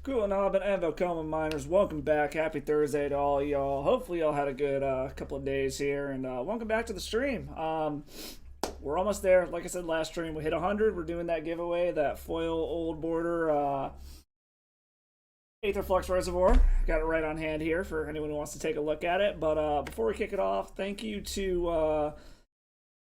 Cool, Knob and Velcoma Miners, welcome back. Happy Thursday to all y'all. Hopefully, y'all had a good couple of days here, and welcome back to the stream. We're almost there. Like I said last stream, we hit 100. We're doing that giveaway, that foil old border Aether Flux Reservoir. Got it right on hand here for anyone who wants to take a look at it. But before we kick it off, thank you to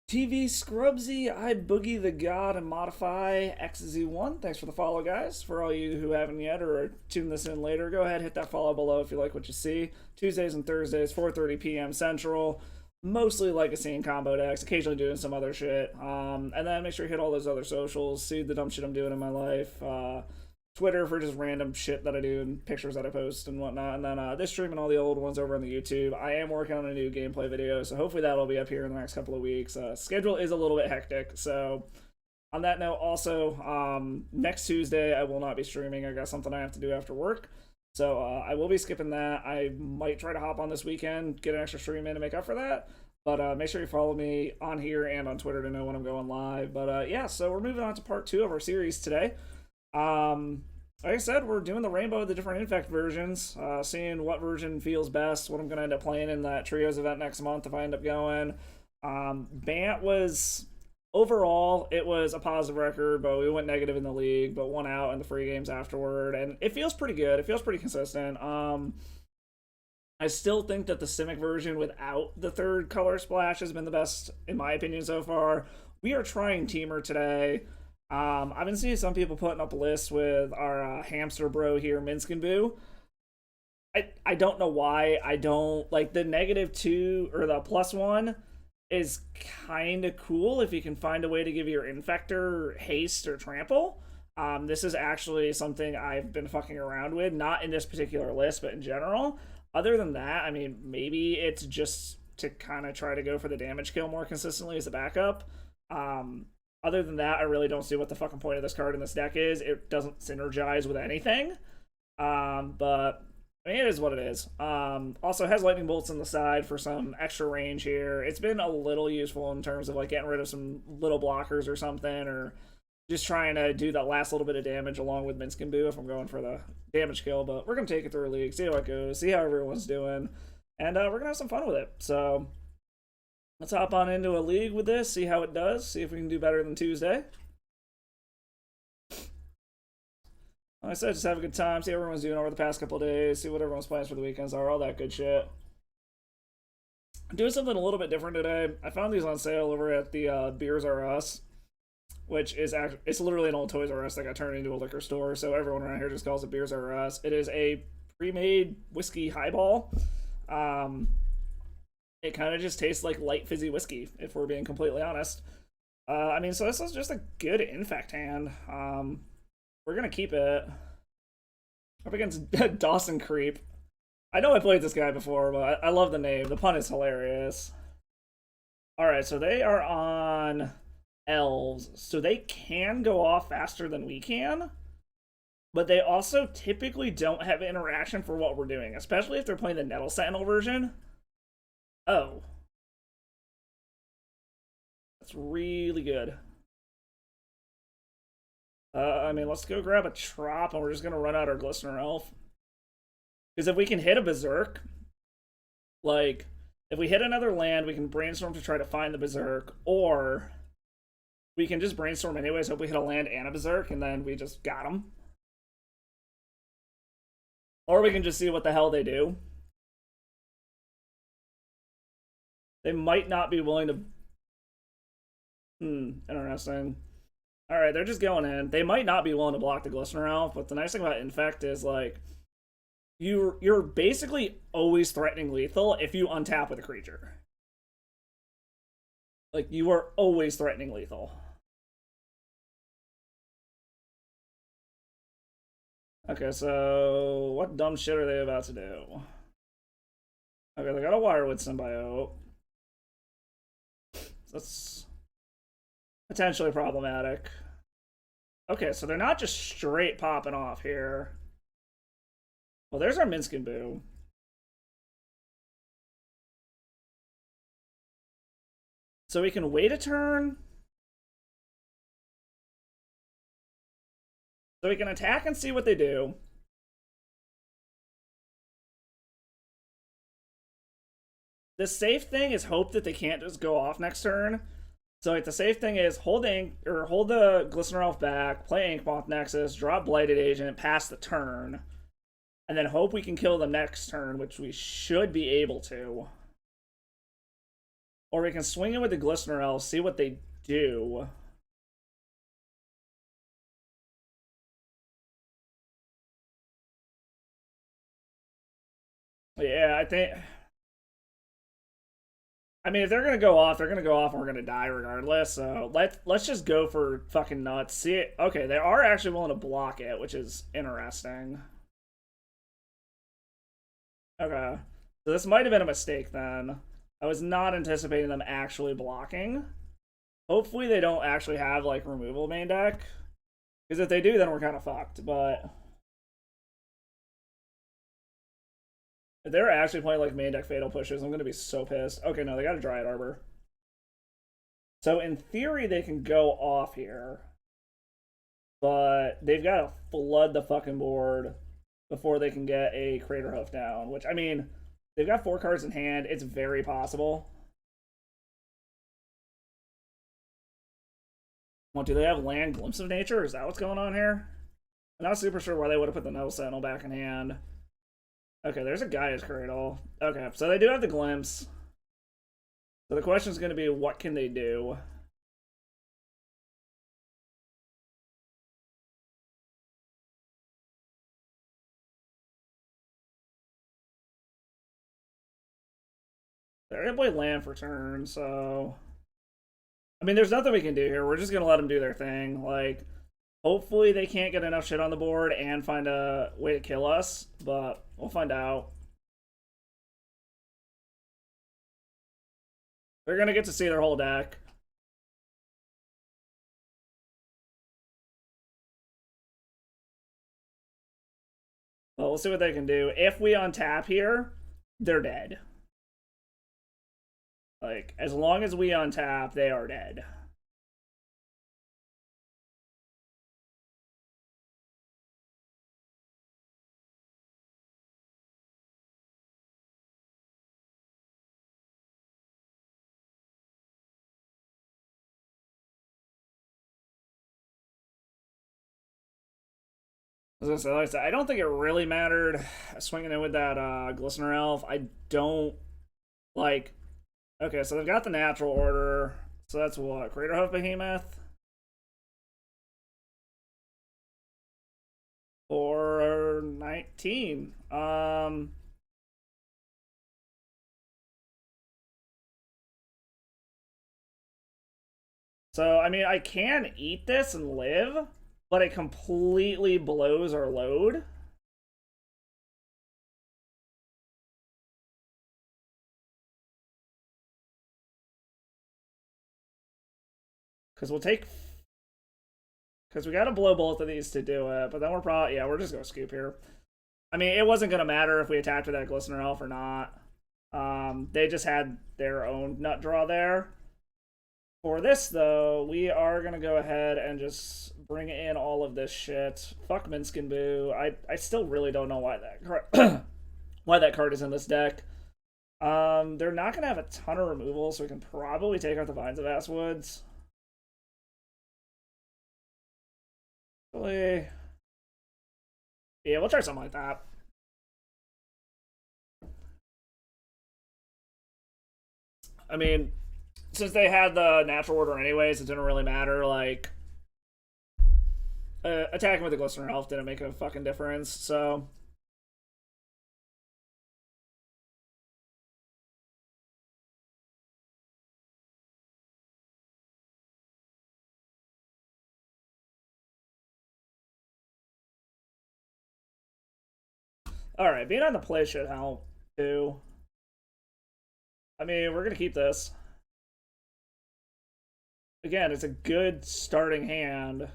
TV Scrubsy, I Boogie the God, and Modify XZ1. Thanks for the follow, guys. For all you who haven't yet or are tuning this in later, go ahead, hit that follow below if you like what you see. Tuesdays and Thursdays, 4:30 p.m. Central. Mostly Legacy and combo decks, occasionally doing some other shit. And then make sure you hit all those other socials, see the dumb shit I'm doing in my life. Twitter for just random shit that I do and pictures that I post and whatnot. And then this stream and all the old ones over on the YouTube. I am working on a new gameplay video, so hopefully that'll be up here in the next couple of weeks. Schedule is a little bit hectic, so on that note, also, next Tuesday I will not be streaming. I got something I have to do after work. So I will be skipping that. I might try to hop on this weekend, get an extra stream in to make up for that. But make sure you follow me on here and on Twitter to know when I'm going live. But yeah, so we're moving on to part 2 of our series today. Like I said, we're doing the rainbow of the different Infect versions, seeing what version feels best, what I'm going to end up playing in that Trios event next month if I end up going. Bant was, overall, it was a positive record, but we went negative in the league, but won out in the free games afterward, and it feels pretty good. It feels pretty consistent. I still think that the Simic version without the third color splash has been the best, in my opinion, so far. We are trying Temur today. I've been seeing some people putting up lists with our hamster bro here, Minskin Boo. I don't know why. I don't like the -2 or the +1 is kind of cool if you can find a way to give your Infector haste or trample. This is actually something I've been fucking around with, not in this particular list, but in general. Other than that, I mean, maybe it's just to kind of try to go for the damage kill more consistently as a backup. Other than that, I really don't see what the fucking point of this card in this deck is. It doesn't synergize with anything. But I mean, it is what it is. Also has lightning bolts on the side for some extra range here. It's been a little useful in terms of like getting rid of some little blockers or something, or just trying to do that last little bit of damage along with Minskin Boo if I'm going for the damage kill. But we're gonna take it through a league, see how it goes, see how everyone's doing, and we're gonna have some fun with it. So let's hop on into a league with this, see how it does, see if we can do better than Tuesday. Like I said, just have a good time, see how everyone's doing over the past couple of days, see what everyone's plans for the weekends are, all that good shit. I'm doing something a little bit different today. I found these on sale over at the Beers R Us, which is actually, it's literally an old Toys R Us that got turned into a liquor store, so everyone around here just calls it Beers R Us. It is a pre-made whiskey highball. It kind of just tastes like light fizzy whiskey, if we're being completely honest. I mean, so this is just a good Infect hand. We're gonna keep it up against Dawson Creep. I know I played this guy before, but I love the name. The pun is hilarious. Alright, so they are on elves, so they can go off faster than we can, but they also typically don't have interaction for what we're doing, especially if they're playing the Nettle Sentinel version. Oh. That's really good. I mean, let's go grab a Trop, and we're just gonna run out our Glistener Elf. Because if we can hit a Berserk, like, if we hit another land, we can brainstorm to try to find the Berserk, or we can just brainstorm anyways, hope we hit a land and a Berserk, and then we just got them. Or we can just see what the hell they do. They might not be willing to... interesting. Alright, they're just going in. They might not be willing to block the Glistener Elf, but the nice thing about Infect is, like, you're basically always threatening lethal if you untap with a creature. Like, you are always threatening lethal. Okay, so what dumb shit are they about to do? Okay, they got a Wirewood Symbiote. That's potentially problematic. Okay, so they're not just straight popping off here. Well, there's our Minskin Boo. So we can wait a turn. So we can attack and see what they do. the safe thing is hope that they can't just go off next turn. So like the safe thing is hold the Glistener Elf back, play Inkmoth Nexus, drop Blighted Agent, pass the turn, and then hope we can kill them next turn, which we should be able to. Or we can swing in with the Glistener Elf, see what they do. Yeah, I think. I mean, if they're gonna go off, they're gonna go off, and we're gonna die regardless. So let's just go for fucking nuts. See it? Okay, they are actually willing to block it, which is interesting. Okay, so this might have been a mistake then. I was not anticipating them actually blocking. Hopefully they don't actually have like removal main deck, because if they do, then we're kind of fucked. But if they're actually playing like main deck Fatal Pushes, I'm gonna be so pissed. Okay, no, they got a Dryad Arbor. So in theory, they can go off here, but they've got to flood the fucking board before they can get a Crater Hoof down. Which, I mean, they've got 4 cards in hand. It's very possible. Well, do they have land Glimpse of Nature? Is that what's going on here? I'm not super sure why they would have put the No Sentinel back in hand. Okay, there's a Gaia's Cradle. Okay, so they do have the Glimpse. So the question is going to be, what can they do? They're going to play land for turn, so... I mean, there's nothing we can do here. We're just going to let them do their thing. Like, hopefully they can't get enough shit on the board and find a way to kill us, but we'll find out. They're going to get to see their whole deck. Well, we'll see what they can do. If we untap here, they're dead. Like, as long as we untap, they are dead. I was gonna say, I don't think it really mattered swinging in with that Glistener Elf. I don't like. Okay, so they've got the natural order. So that's what? Crater Hoof Behemoth? Or 19. So, I mean, I can eat this and live, but it completely blows our load. Because we'll take... Because we got to blow both of these to do it, but then we're probably... Yeah, we're just going to scoop here. I mean, it wasn't going to matter if we attacked with that Glistener Elf or not. They just had their own nut draw there. For this, though, we are going to go ahead and just bring in all of this shit. Fuck Minskin Boo. I still really don't know why that card, why that card is in this deck. They're not going to have a ton of removal, so we can probably take out the Vines of Asswoods. Really? Yeah, we'll try something like that. I mean, since they had the natural order anyways, it didn't really matter. Like, attacking with the Glistener Elf didn't make a fucking difference, so... Alright, being on the play should help, too. I mean, we're gonna keep this. Again, it's a good starting hand.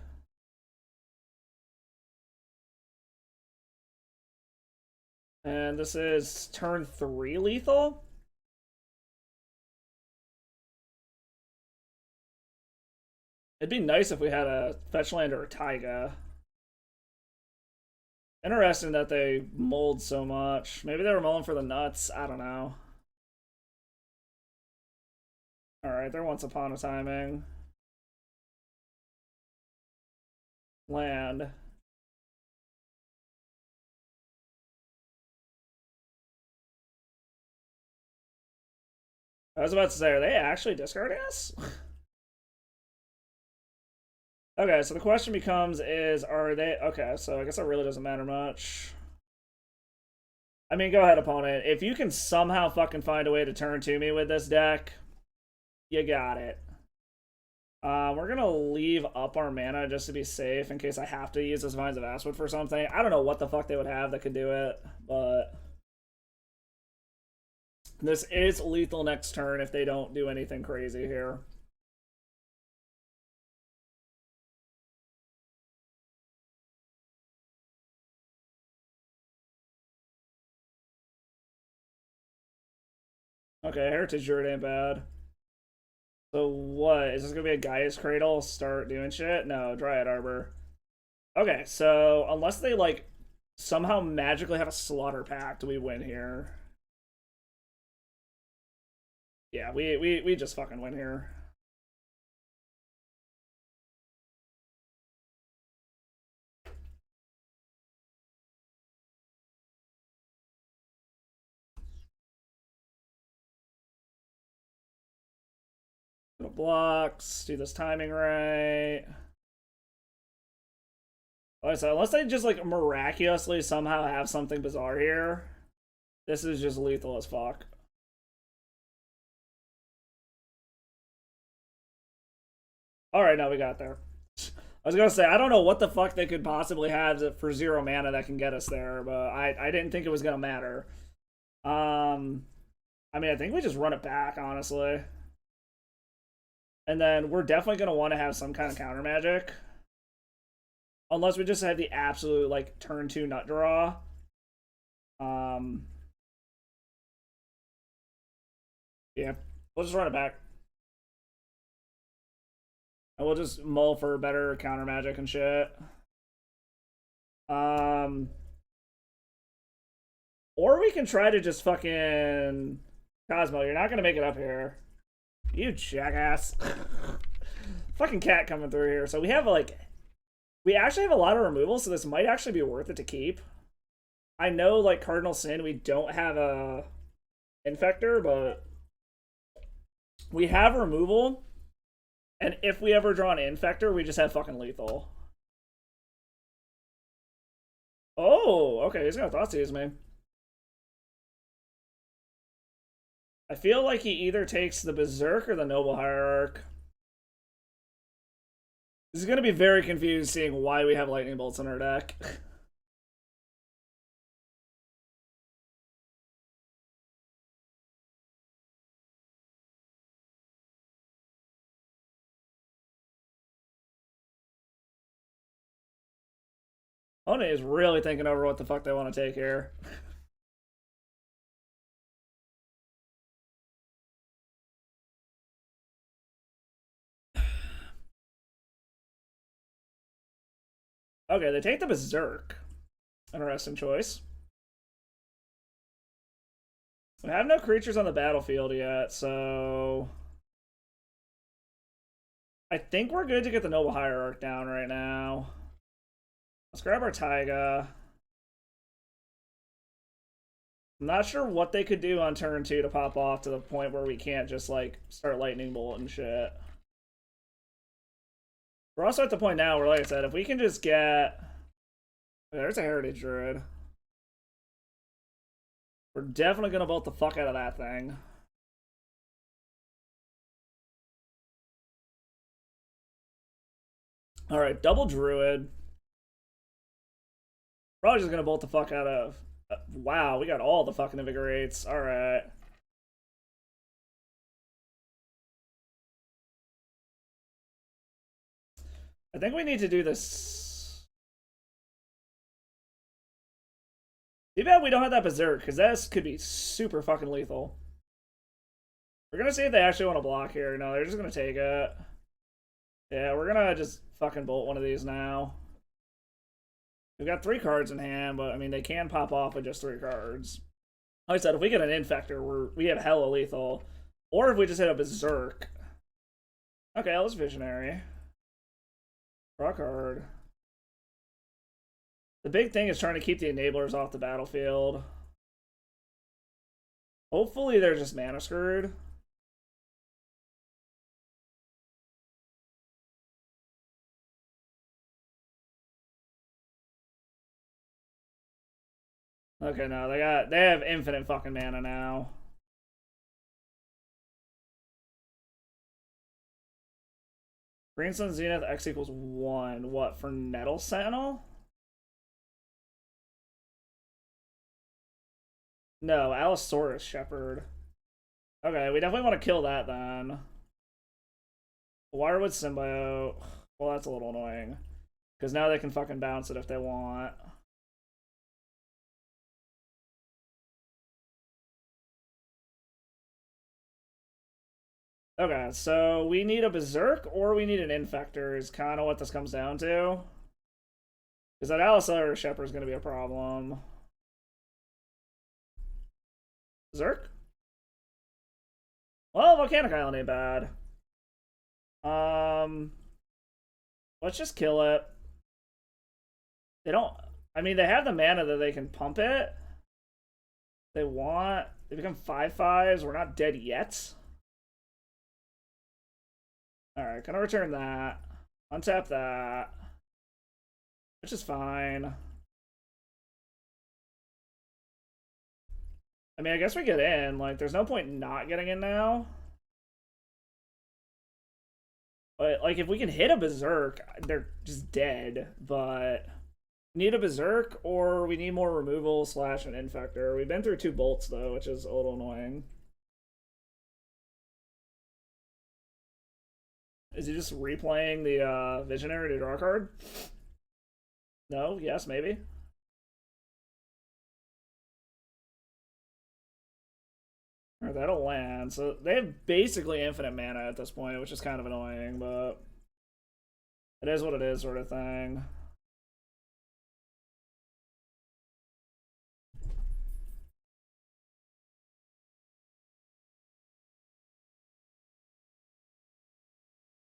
And this is turn 3 lethal? It'd be nice if we had a fetch land or a Taiga. Interesting that they mold so much. Maybe they were mulling for the nuts. I don't know. Alright, there once upon a timing. Land. I was about to say, are they actually discarding us? Okay, so the question becomes is, are they... Okay, so I guess that really doesn't matter much. I mean, go ahead, opponent. If you can somehow fucking find a way to turn to me with this deck, you got it. We're gonna leave up our mana just to be safe in case I have to use this Vines of Ashwood for something. I don't know what the fuck they would have that could do it, but... This is lethal next turn if they don't do anything crazy here. Okay, Heritage Druid ain't bad. So what? Is this gonna be a Gaia's Cradle? Start doing shit? No, Dryad Arbor. Okay, so unless they like somehow magically have a Slaughter Pact, we win here. Yeah, we just fucking win here. Blocks, do this timing right. Like I said, unless they just like miraculously somehow have something bizarre here, this is just lethal as fuck. Alright, now we got there. I was gonna say, I don't know what the fuck they could possibly have for 0 mana that can get us there, but I didn't think it was gonna matter. I mean, I think we just run it back, honestly. And then we're definitely gonna want to have some kind of counter magic. Unless we just have the absolute, like, turn 2 nut draw. Yeah, we'll just run it back. And we'll just mull for better counter magic and shit. Or we can try to just fucking... Cosmo, you're not gonna make it up here. You jackass. Fucking cat coming through here. So we have, like... We actually have a lot of removal, so this might actually be worth it to keep. I know, like, Cardinal Sin, we don't have a... Infector, but... We have removal... And if we ever draw an Infector, we just have fucking lethal. Oh, okay, he's gonna Thoughtseize me. I feel like he either takes the Berserk or the Noble Hierarch. This is gonna be very confused seeing why we have Lightning Bolts in our deck. One is really thinking over what the fuck they want to take here. Okay, they take the Berserk. Interesting choice. We have no creatures on the battlefield yet, so... I think we're good to get the Noble Hierarch down right now. Let's grab our Taiga. I'm not sure what they could do on turn 2 to pop off to the point where we can't just, like, start Lightning Bolt and shit. We're also at the point now where, like I said, if we can just get... There's a Heritage Druid. We're definitely gonna bolt the fuck out of that thing. Alright, double Druid. Probably just gonna bolt the fuck out of... wow, we got all the fucking Invigorates. Alright. I think we need to do this... Too bad we don't have that Berserk, because this could be super fucking lethal. We're gonna see if they actually want to block here. No, they're just gonna take it. Yeah, we're gonna just fucking bolt one of these now. We've got 3 cards in hand, but I mean, they can pop off with just 3 cards. Like I said, if we get an Infector, we have hella lethal. Or if we just hit a Berserk. Okay, that was Visionary. Draw card. The big thing is trying to keep the enablers off the battlefield. Hopefully they're just mana screwed. Okay, no, they have infinite fucking mana now. Green Sun Zenith X equals 1. What, for Nettle Sentinel? No, Allosaurus Shepherd. Okay, we definitely want to kill that then. Wirewood Symbiote. Well, that's a little annoying. Because now they can fucking bounce it if they want. Okay, so we need a Berserk or we need an Infector is kind of what this comes down to. Because that Allosaurus Shepherd is going to be a problem. Berserk? Well, Volcanic Island ain't bad. Let's just kill it. They don't... I mean, they have the mana that they can pump it. They want... They become 5/5s. We're not dead yet. Alright, gonna return that. Untap that. Which is fine. I mean, I guess we get in. Like, there's no point not getting in now. But, like, if we can hit a Berserk, they're just dead. But need a Berserk, or we need more removal / an Infector. We've been through 2 bolts, though, which is a little annoying. Is he just replaying the Visionary to draw a card? No? Yes? Maybe? Alright, that'll land. So they have basically infinite mana at this point, which is kind of annoying, but it is what it is, sort of thing.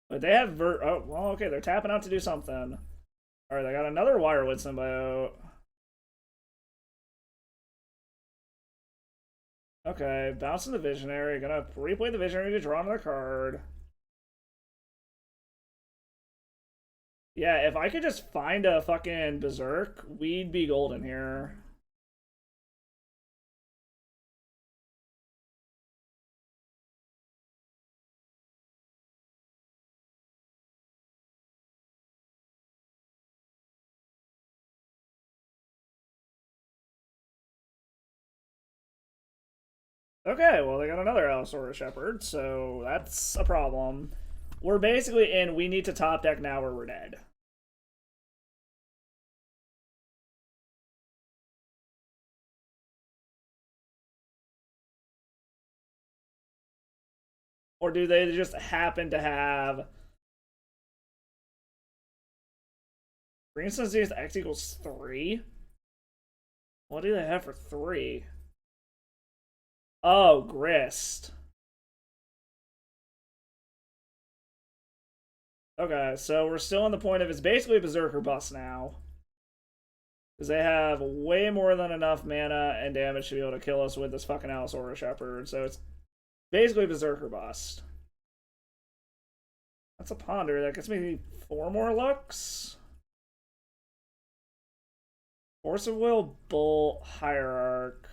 But they have oh, well, okay, they're tapping out to do something. Alright, they got another Wirewood Symbiote. Okay, bouncing the Visionary. Gonna replay the Visionary to draw another card. Yeah, if I could just find a fucking Berserk, we'd be golden here. Okay, well, they got another Allosaurus Shepherd, so that's a problem. We're basically in, we need to top deck now or we're dead. Or do they just happen to have... Green Sun Zenith X equals 3? What do they have for 3? Oh, Grist. Okay, so we're still on the point of it's basically Berserker bust now. Because they have way more than enough mana and damage to be able to kill us with this fucking Allosaurus Shepherd. So it's basically Berserker bust. That's a ponder. That gets me 4 more looks. Force of Will, Bolt, Hierarch.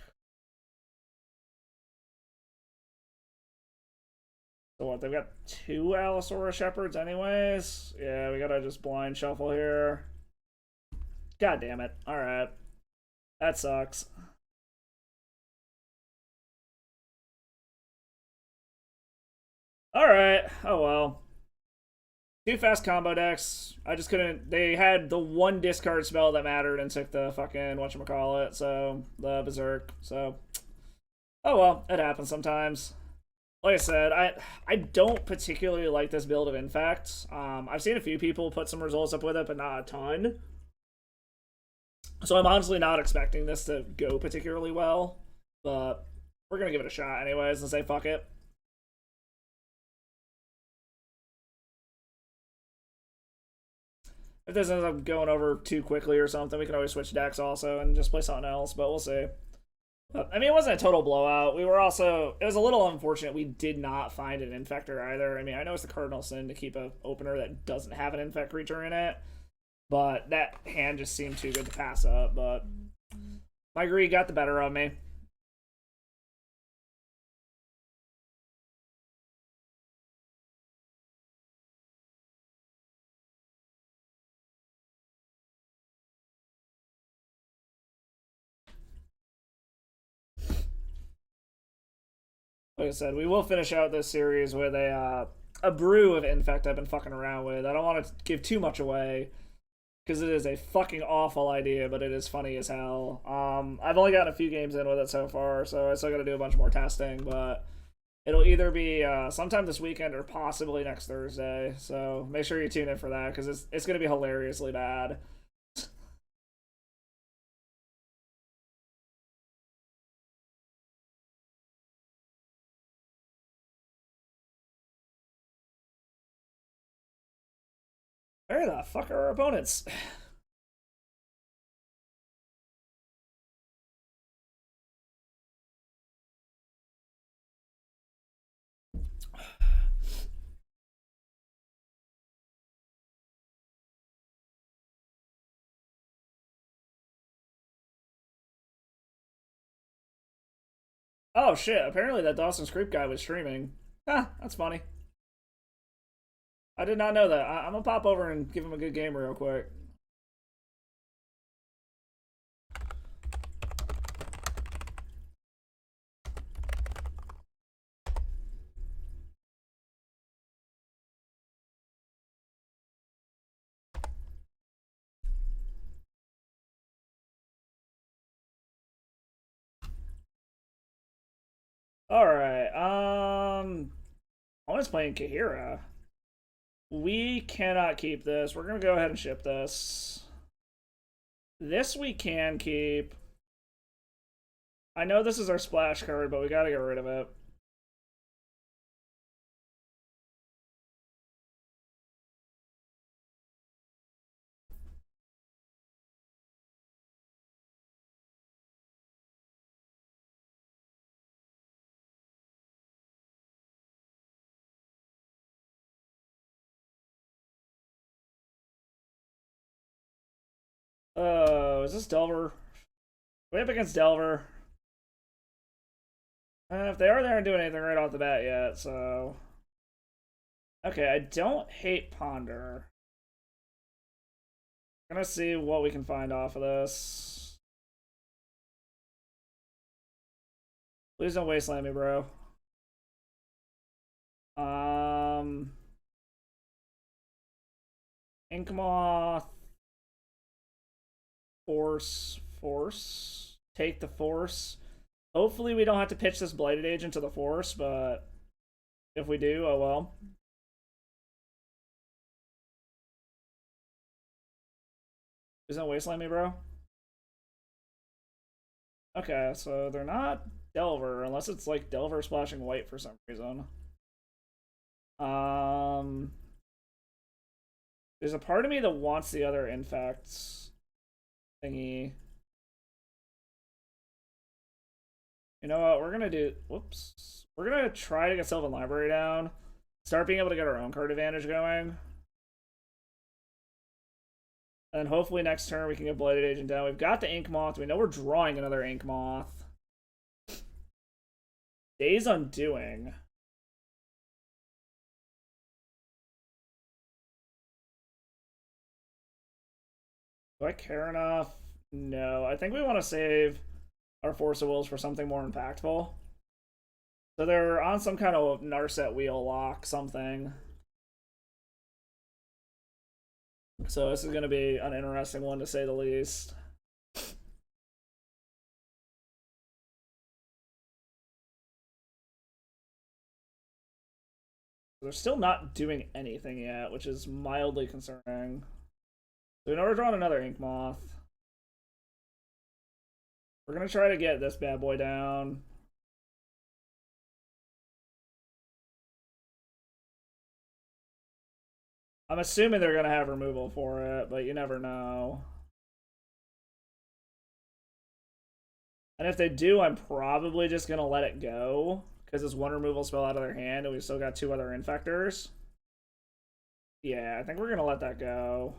So what, they've got 2 Allosaurus Shepherds anyways? Yeah, we gotta just blind shuffle here. God damn it. Alright. That sucks. Alright. Oh well. 2 fast combo decks. I just couldn't... They had the 1 discard spell that mattered and took the fucking whatchamacallit, so... The Berserk, so... Oh well, it happens sometimes. Like I said, I don't particularly like this build of Infect. I've seen a few people put some results up with it, but not a ton. So I'm honestly not expecting this to go particularly well. But we're going to give it a shot anyways and say fuck it. If this ends up going over too quickly or something, we can always switch decks also and just play something else, but we'll see. I mean, it wasn't a total blowout. We were also... It was a little unfortunate we did not find an Infector either. I mean, I know it's the cardinal sin to keep an opener that doesn't have an Infect creature in it, but that hand just seemed too good to pass up, but... My greed got the better of me. Like I said, we will finish out this series with a brew of Infect I've been fucking around with. I don't want to give too much away because it is a fucking awful idea, but it is funny as hell. I've only gotten a few games in with it so far, so I still got to do a bunch more testing, but it'll either be sometime this weekend or possibly next Thursday. So make sure you tune in for that because it's going to be hilariously bad. Where the fuck are our opponents? Oh shit, apparently that DasSourKraut guy was streaming. Huh, that's funny. I did not know that. I'm gonna pop over and give him a good game real quick. Alright, I was playing Kahira. We cannot keep this. We're gonna go ahead and ship this. This we can keep. I know this is our splash card, but we gotta get rid of it. Oh, is this Delver? Way up against Delver. If they are, they aren't doing anything right off the bat yet, so... Okay, I don't hate Ponder. I'm gonna see what we can find off of this. Please don't wasteland me, bro. Inkmoth. Force. Take the Force. Hopefully we don't have to pitch this Blighted Agent to the Force, but if we do, oh well. Please don't wasteland me, bro. Okay, so they're not Delver, unless it's like Delver splashing white for some reason. There's a part of me that wants the other Infects thingy. You know what? We're gonna do. Whoops. We're gonna try to get Sylvan Library down. Start being able to get our own card advantage going. And hopefully next turn we can get Blighted Agent down. We've got the Inkmoth. We know we're drawing another Inkmoth. Days Undoing. Do I care enough? No. I think we want to save our Force of Wills for something more impactful. So they're on some kind of Narset wheel lock, something. So this is going to be an interesting one to say the least. They're still not doing anything yet, which is mildly concerning. So we know we're drawing another Inkmoth. We're going to try to get this bad boy down. I'm assuming they're gonna have removal for it, but you never know. And if they do, I'm probably just gonna let it go because it's one removal spell out of their hand, and we still got 2 other infectors. Yeah, I think we're gonna let that go.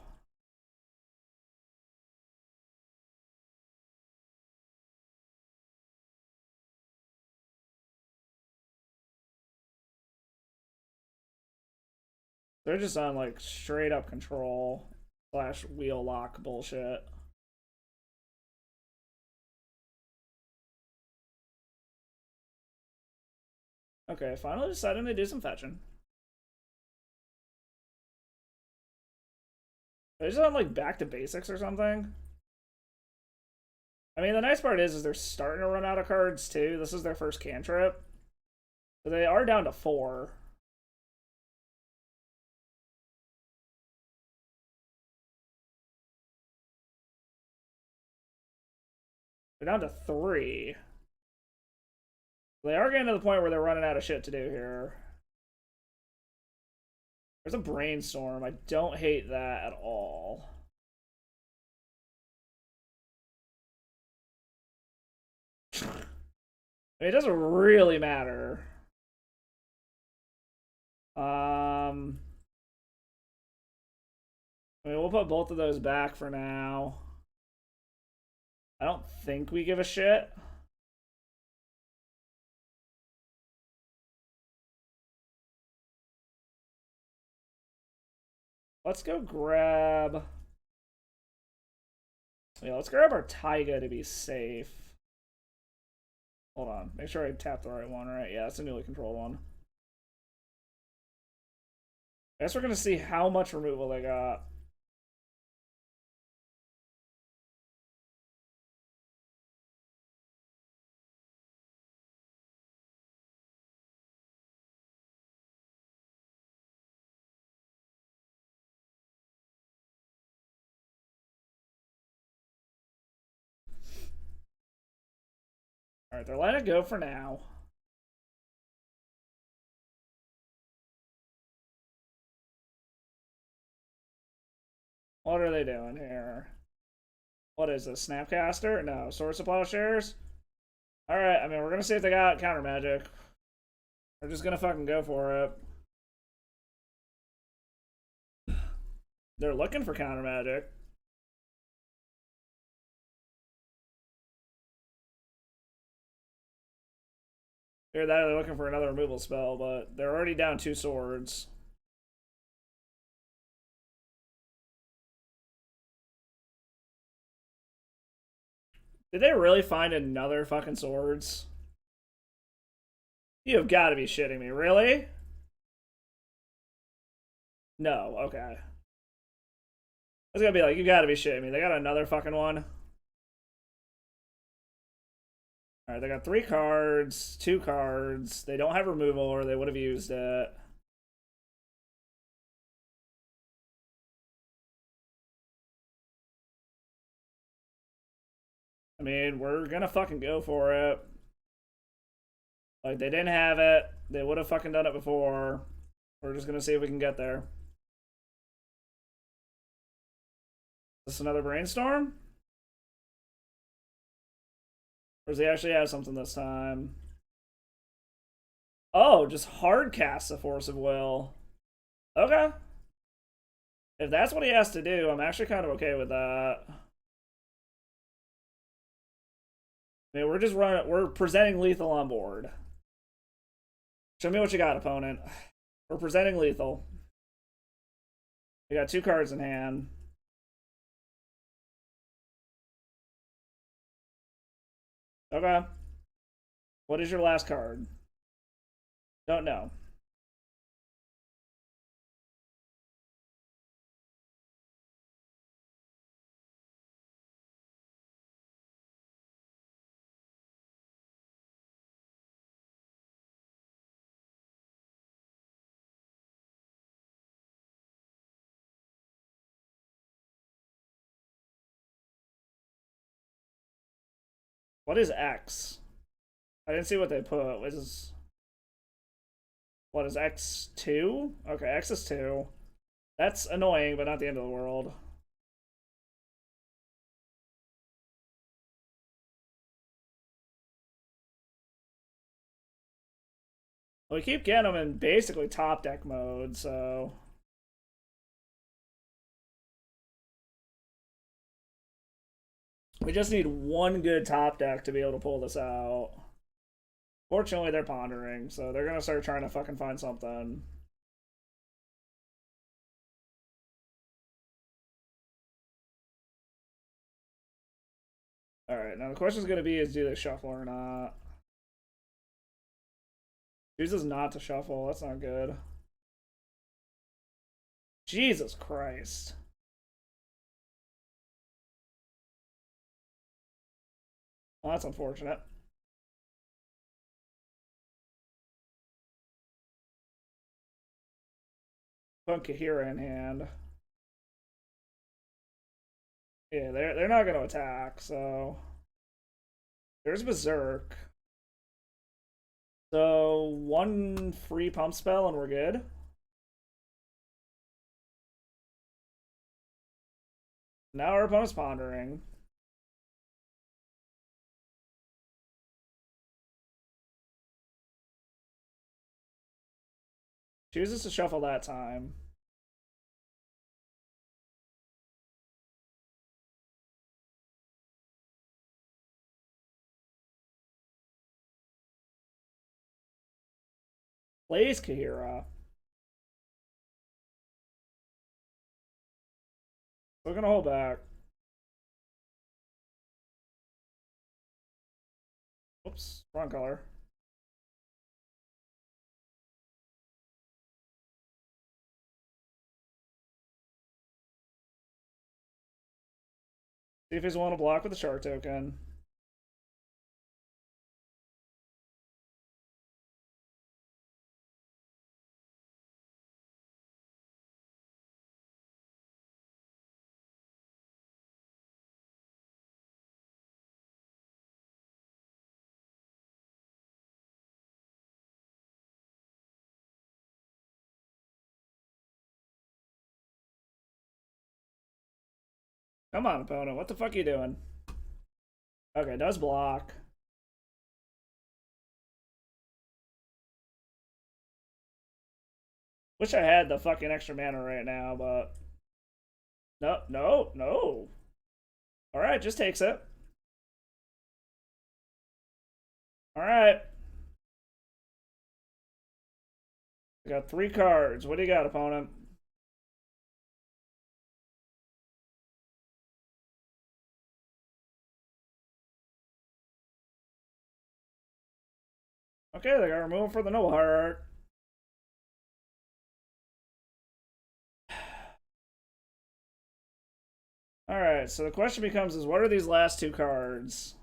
They're just on like straight up control / wheel lock bullshit. Okay, finally deciding to do some fetching. They're just on like back to basics or something. I mean, the nice part is they're starting to run out of cards too. This is their first cantrip. So they are down to 4. They're down to 3. They are getting to the point where they're running out of shit to do here. There's a brainstorm. I don't hate that at all. I mean, it doesn't really matter. I mean, we'll put both of those back for now. I don't think we give a shit. Let's go grab... Yeah, let's grab our Taiga to be safe. Hold on. Make sure I tap the right one, right? Yeah, it's a newly controlled one. I guess we're going to see how much removal they got. Alright, they're letting it go for now. What are they doing here? What is this? Snapcaster? No. Source of Plowshares? Alright, I mean, we're gonna see if they got counter magic. We're just gonna fucking go for it. They're looking for counter magic. Either that or they're looking for another removal spell, but they're already down 2 swords. Did they really find another fucking swords? You have got to be shitting me. Really? No, okay. I was gonna be like, you gotta be shitting me. They got another fucking one. Alright, they got 3 cards, 2 cards. They don't have removal or they would have used it. I mean, we're gonna fucking go for it. Like, they didn't have it. They would have fucking done it before. We're just gonna see if we can get there. Is this another brainstorm? Or does he actually have something this time? Oh, just hard cast a Force of Will. Okay. If that's what he has to do, I'm actually kind of okay with that. I mean, we're presenting lethal on board. Show me what you got, opponent. We're presenting lethal. We got 2 cards in hand. Okay. What is your last card? Don't know. What is X? I didn't see what they put. What is X2? Okay, X is 2. That's annoying, but not the end of the world. We keep getting them in basically top deck mode, so... We just need one good top deck to be able to pull this out. Fortunately, they're pondering, so they're gonna start trying to fucking find something. Alright, now the question's gonna be is do they shuffle or not? Chooses not to shuffle, that's not good. Jesus Christ. Well, that's unfortunate. Put Kahira in hand. Yeah, they're not gonna attack, so... There's Berserk. So, one free pump spell and we're good. Now our opponent's pondering. Chooses to shuffle that time. Plays Kahira. We're gonna hold back. Oops, wrong color. See if he's willing to block with the shark token. Come on, opponent. What the fuck are you doing? Okay, does block. Wish I had the fucking extra mana right now, but... No, no, no. Alright, just takes it. Alright. I got 3 cards. What do you got, opponent? Okay, they got removed for the Noble Heart. Alright, so the question becomes is what are these last 2 cards?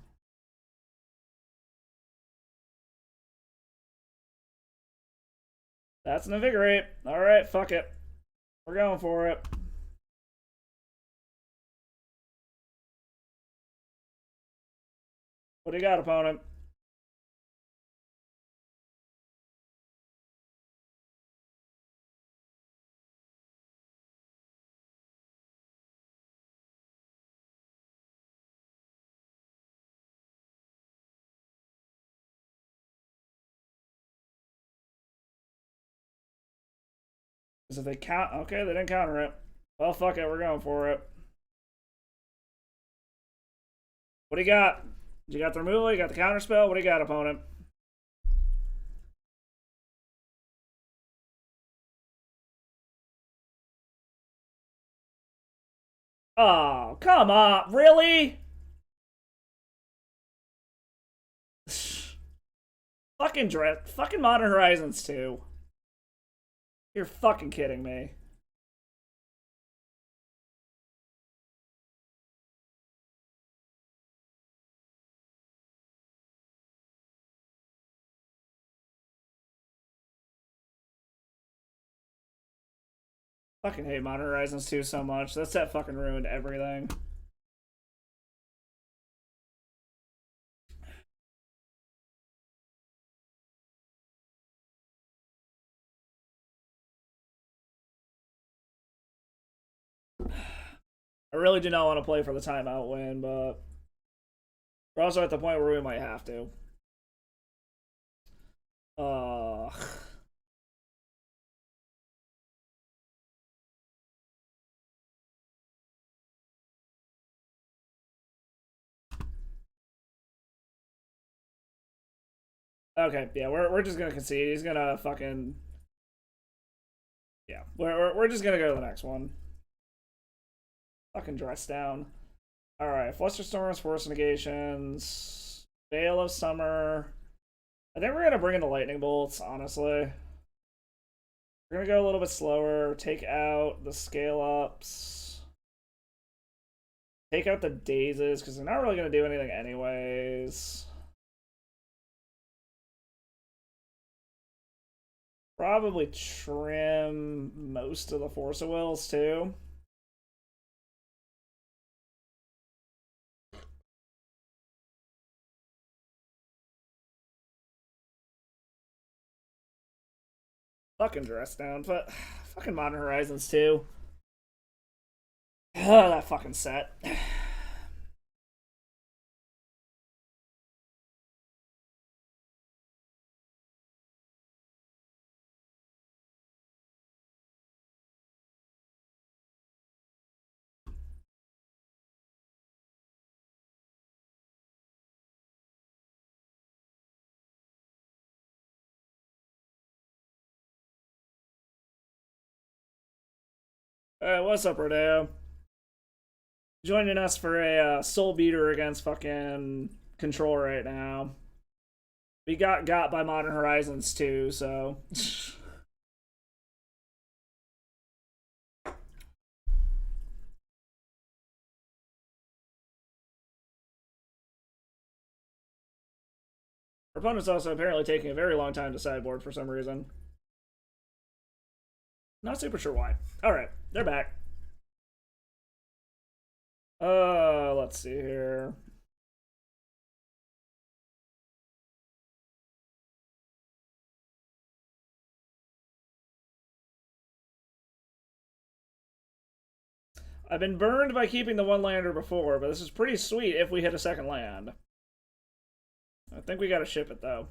That's an Invigorate. Alright, fuck it. We're going for it. What do you got, opponent? Because if they count... Okay, they didn't counter it. Well, fuck it. We're going for it. What do you got? You got the removal? You got the counter spell? What do you got, opponent? Oh, come on. Really? Fucking Modern Horizons 2. You're fucking kidding me. Fucking hate Modern Horizons 2 so much. That set fucking ruined everything. I really do not want to play for the timeout win, but we're also at the point where we might have to. Uh... Okay, yeah, we're just gonna concede. He's gonna fucking... Yeah, we're just gonna go to the next one. Fucking dress down. Alright, Flusterstorms, Force Negations, Veil of Summer. I think we're gonna bring in the Lightning Bolts, honestly. We're gonna go a little bit slower, take out the Scale Ups. Take out the Dazes, because they're not really gonna do anything anyways. Probably trim most of the Force of Wills, too. Fucking dress down, but fucking Modern Horizons too. Oh, that fucking set. What's up, Rodeo? Joining us for a soul beater against fucking Control right now. We got by Modern Horizons too, so. Our opponent's also apparently taking a very long time to sideboard for some reason. Not super sure why. Alright, they're back. Let's see here. I've been burned by keeping the one lander before, but this is pretty sweet if we hit a second land. I think we gotta ship it though.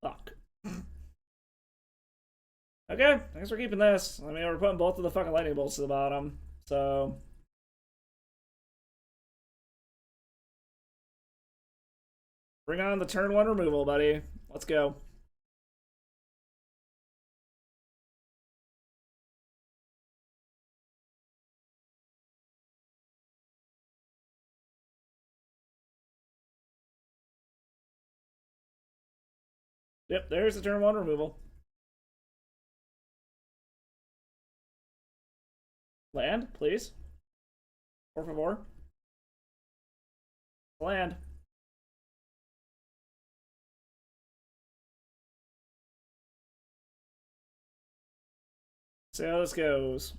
Fuck. Okay, thanks for keeping this. I mean, we're putting both of the fucking lightning bolts to the bottom, so. Bring on the turn one removal, buddy. Let's go. Yep, there's the turn one removal. Land, please. Por favor. Land. See how this goes.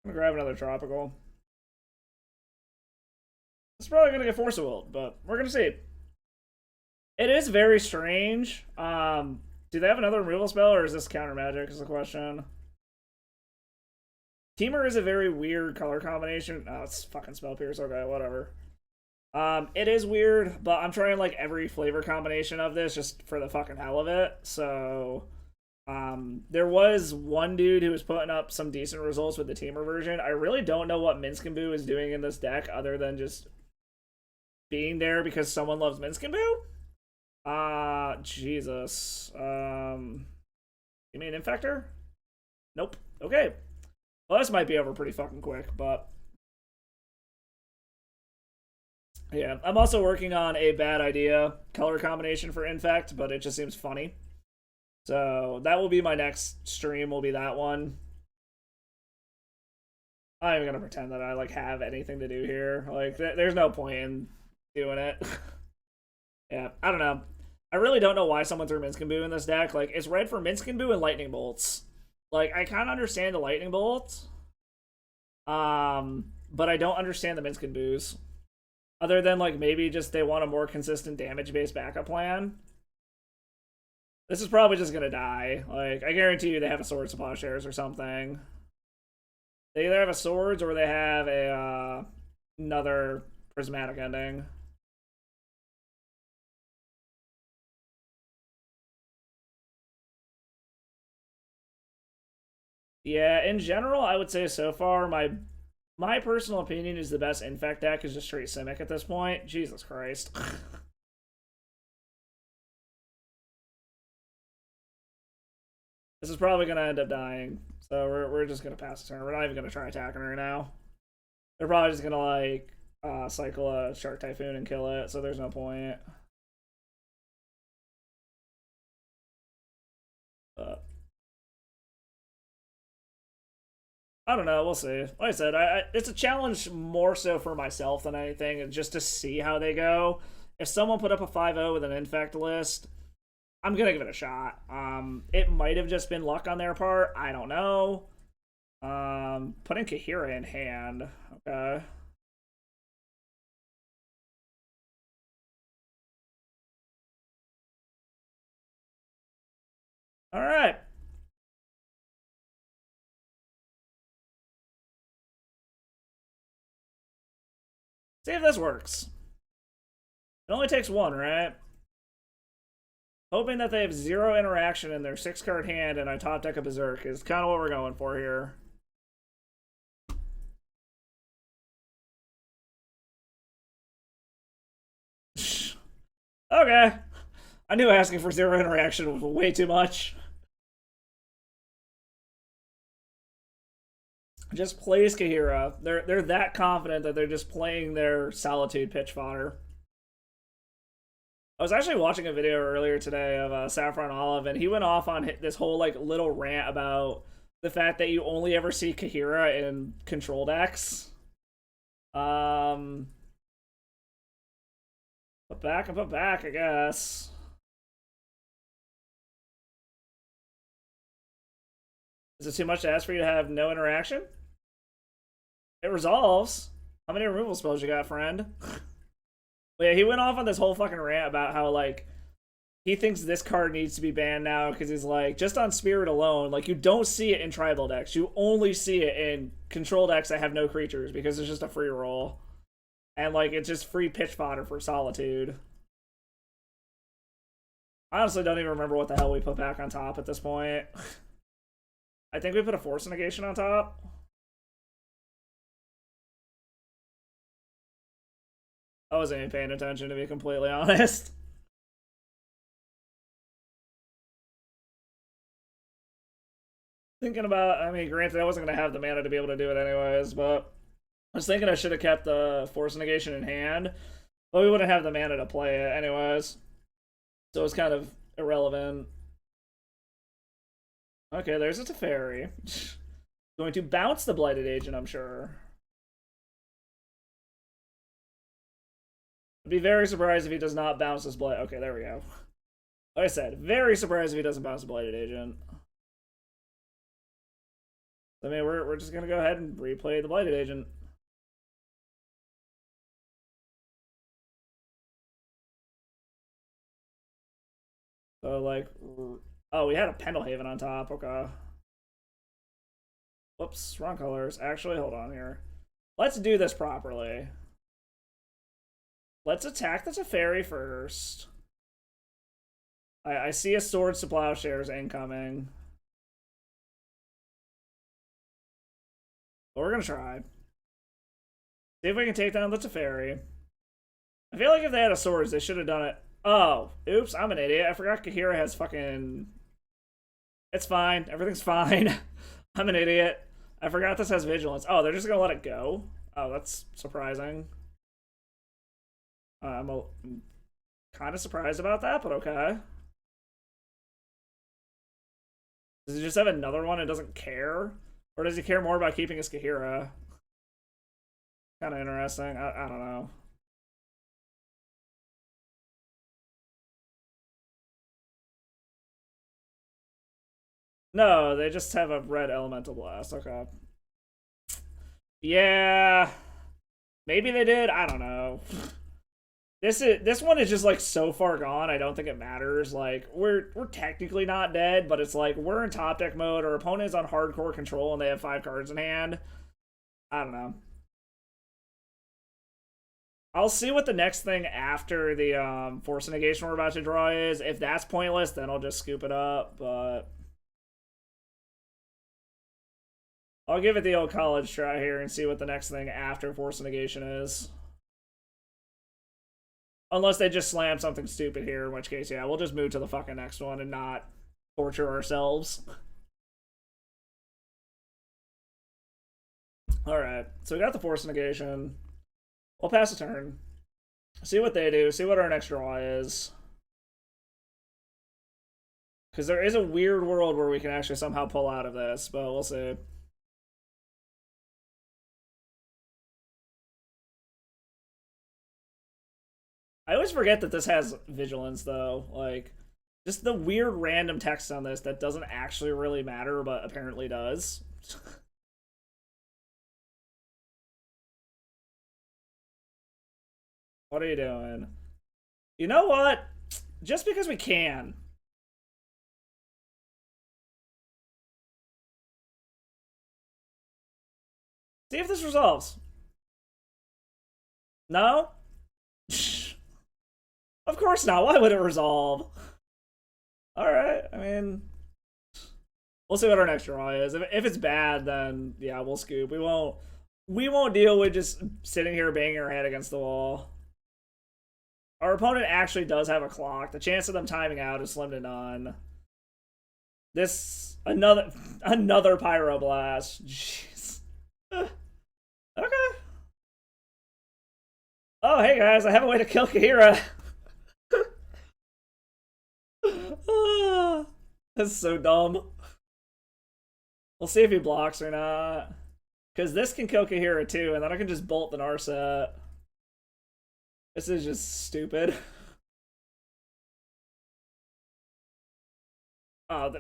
I'm gonna grab another tropical. It's probably gonna get Force of Will, but we're gonna see. It is very strange. Do they have another removal spell, or is this counter magic? Is the question. Temur is a very weird color combination. Oh, it's fucking Spell Pierce. Okay, whatever. It is weird, but I'm trying like every flavor combination of this just for the fucking hell of it. So, there was one dude who was putting up some decent results with the Temur version. I really don't know what Minsc and Boo is doing in this deck other than just being there because someone loves Minsc and Boo. Jesus. You mean Infector? Nope. Okay. Well, this might be over pretty fucking quick, but yeah. I'm also working on a bad idea color combination for Infect, but it just seems funny. So that will be my next stream, will be that one. I'm not even gonna pretend that I like have anything to do here. Like, there's no point in doing it. Yeah, I don't know. I really don't know why someone threw Minsc and Boo in this deck. Like, it's red for Minsc and Boo and Lightning Bolts. Like, I kind of understand the lightning bolt, but I don't understand the Minskin booze. Other than, like, maybe just they want a more consistent damage-based backup plan. This is probably just gonna die. Like, I guarantee you they have a Swords to Plowshares or something. They either have a Swords or they have a, another Prismatic ending. Yeah, in general, I would say so far, my personal opinion is the best Infect deck is just straight Simic at this point. Jesus Christ. This is probably going to end up dying. So we're just going to pass the turn. We're not even going to try attacking right now. They're probably just going to, like, cycle a Shark Typhoon and kill it, so there's no point. But I don't know. We'll see. Like I said, it's a challenge more so for myself than anything, and just to see how they go. If someone put up a 5-0 with an Infect list, I'm gonna give it a shot. It might have just been luck on their part. I don't know. Putting Kahira in hand. Okay. All right. See if this works. It only takes one, right? Hoping that they have 0 interaction in their 6-card hand and I top deck a Berserk is kind of what we're going for here. Okay. I knew asking for 0 interaction was way too much. Just plays Kahira. They're that confident that they're just playing their Solitude pitch fodder. I was actually watching a video earlier today of Saffron Olive, and he went off on this whole like little rant about the fact that you only ever see Kahira in control decks. Put back and put back, I guess. Is it too much to ask for you to have no interaction? It resolves. How many removal spells you got, friend? Yeah, he went off on this whole fucking rant about how, like, he thinks this card needs to be banned now because he's like, just on Spirit alone, like, you don't see it in tribal decks. You only see it in control decks that have no creatures because it's just a free roll. And, like, it's just free pitch fodder for Solitude. I honestly don't even remember what the hell we put back on top at this point. I think we put a Force Negation on top. I wasn't even paying attention, to be completely honest. Thinking about, I mean, granted, I wasn't going to have the mana to be able to do it anyways, but I was thinking I should have kept the Force Negation in hand, but we wouldn't have the mana to play it anyways. So it's kind of irrelevant. Okay, there's a Teferi. Going to bounce the Blighted Agent, I'm sure. I'd be very surprised if he does not bounce this Blight. Okay, there we go. Like I said, very surprised if he doesn't bounce the Blighted Agent. I mean, we're just gonna go ahead and replay the Blighted Agent. So, like, oh, we had a Pendelhaven on top. Okay. Whoops, wrong colors. Actually, hold on here. Let's do this properly. Let's attack the Teferi first. I see a Swords to Plowshares incoming. But we're gonna try. See if we can take down the Teferi. I feel like if they had a Swords, they should have done it. Oh, oops, I'm an idiot. I forgot Kahira has fucking... It's fine. Everything's fine. I'm an idiot. I forgot this has Vigilance. Oh, they're just gonna let it go? Oh, that's surprising. I'm kind of surprised about that, but okay. Does he just have another one and doesn't care? Or does he care more about keeping his Kahira? Kind of interesting. I don't know. No, they just have a red elemental blast. Okay. Yeah. Maybe they did. I don't know. This one is just like so far gone. I don't think it matters. Like we're technically not dead, but it's like we're in top deck mode. Our opponent is on hardcore control, and they have 5 cards in hand. I don't know. I'll see what the next thing after the force negation we're about to draw is. If that's pointless, then I'll just scoop it up. But I'll give it the old college try here and see what the next thing after force negation is. Unless they just slam something stupid here, in which case, yeah, we'll just move to the fucking next one and not torture ourselves. Alright, so we got the force negation. We'll pass a turn. See what they do, see what our next draw is. Because there is a weird world where we can actually somehow pull out of this, but we'll see. I always forget that this has vigilance, though. Like, just the weird random text on this that doesn't actually really matter, but apparently does. What are you doing? You know what? Just because we can. See if this resolves. No? Of course not. Why would it resolve? Alright, I mean... We'll see what our next draw is. If it's bad, then yeah, we'll scoop. We won't deal with just sitting here banging our head against the wall. Our opponent actually does have a clock. The chance of them timing out is slim to none. This another pyroblast. Jeez. Okay. Oh, hey guys, I have a way to kill Kahira. That's so dumb. We'll see if he blocks or not. Because this can kill Kahira too, and then I can just bolt the Narset. This is just stupid. Oh,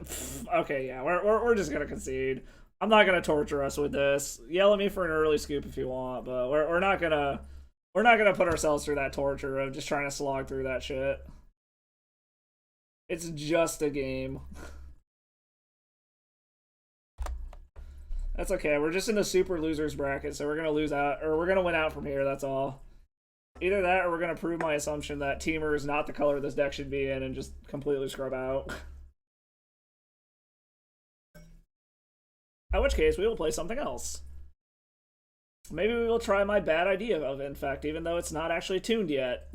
okay, yeah, we're just gonna concede. I'm not gonna torture us with this. Yell at me for an early scoop if you want, but we're not gonna put ourselves through that torture of just trying to slog through that shit. It's just a game. That's okay. We're just in the super losers bracket, so we're gonna lose out, or we're gonna win out from here. That's all. Either that, or we're gonna prove my assumption that Temur is not the color this deck should be in, and just completely scrub out. In which case, we will play something else. Maybe we will try my bad idea of Infect, even though it's not actually tuned yet.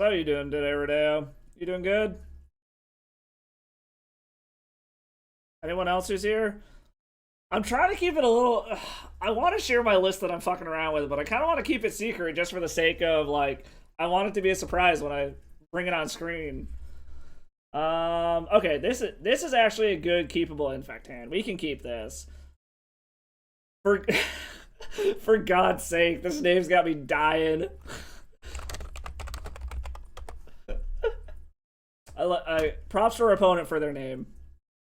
So how you doing today, Rodeo? You doing good? Anyone else who's here? I'm trying to keep it a little... I want to share my list that I'm fucking around with, but I kind of want to keep it secret just for the sake of, like, I want it to be a surprise when I bring it on screen. Okay, this is actually a good keepable Infect hand. We can keep this. For, for God's sake, this name's got me dying. Props to our opponent for their name.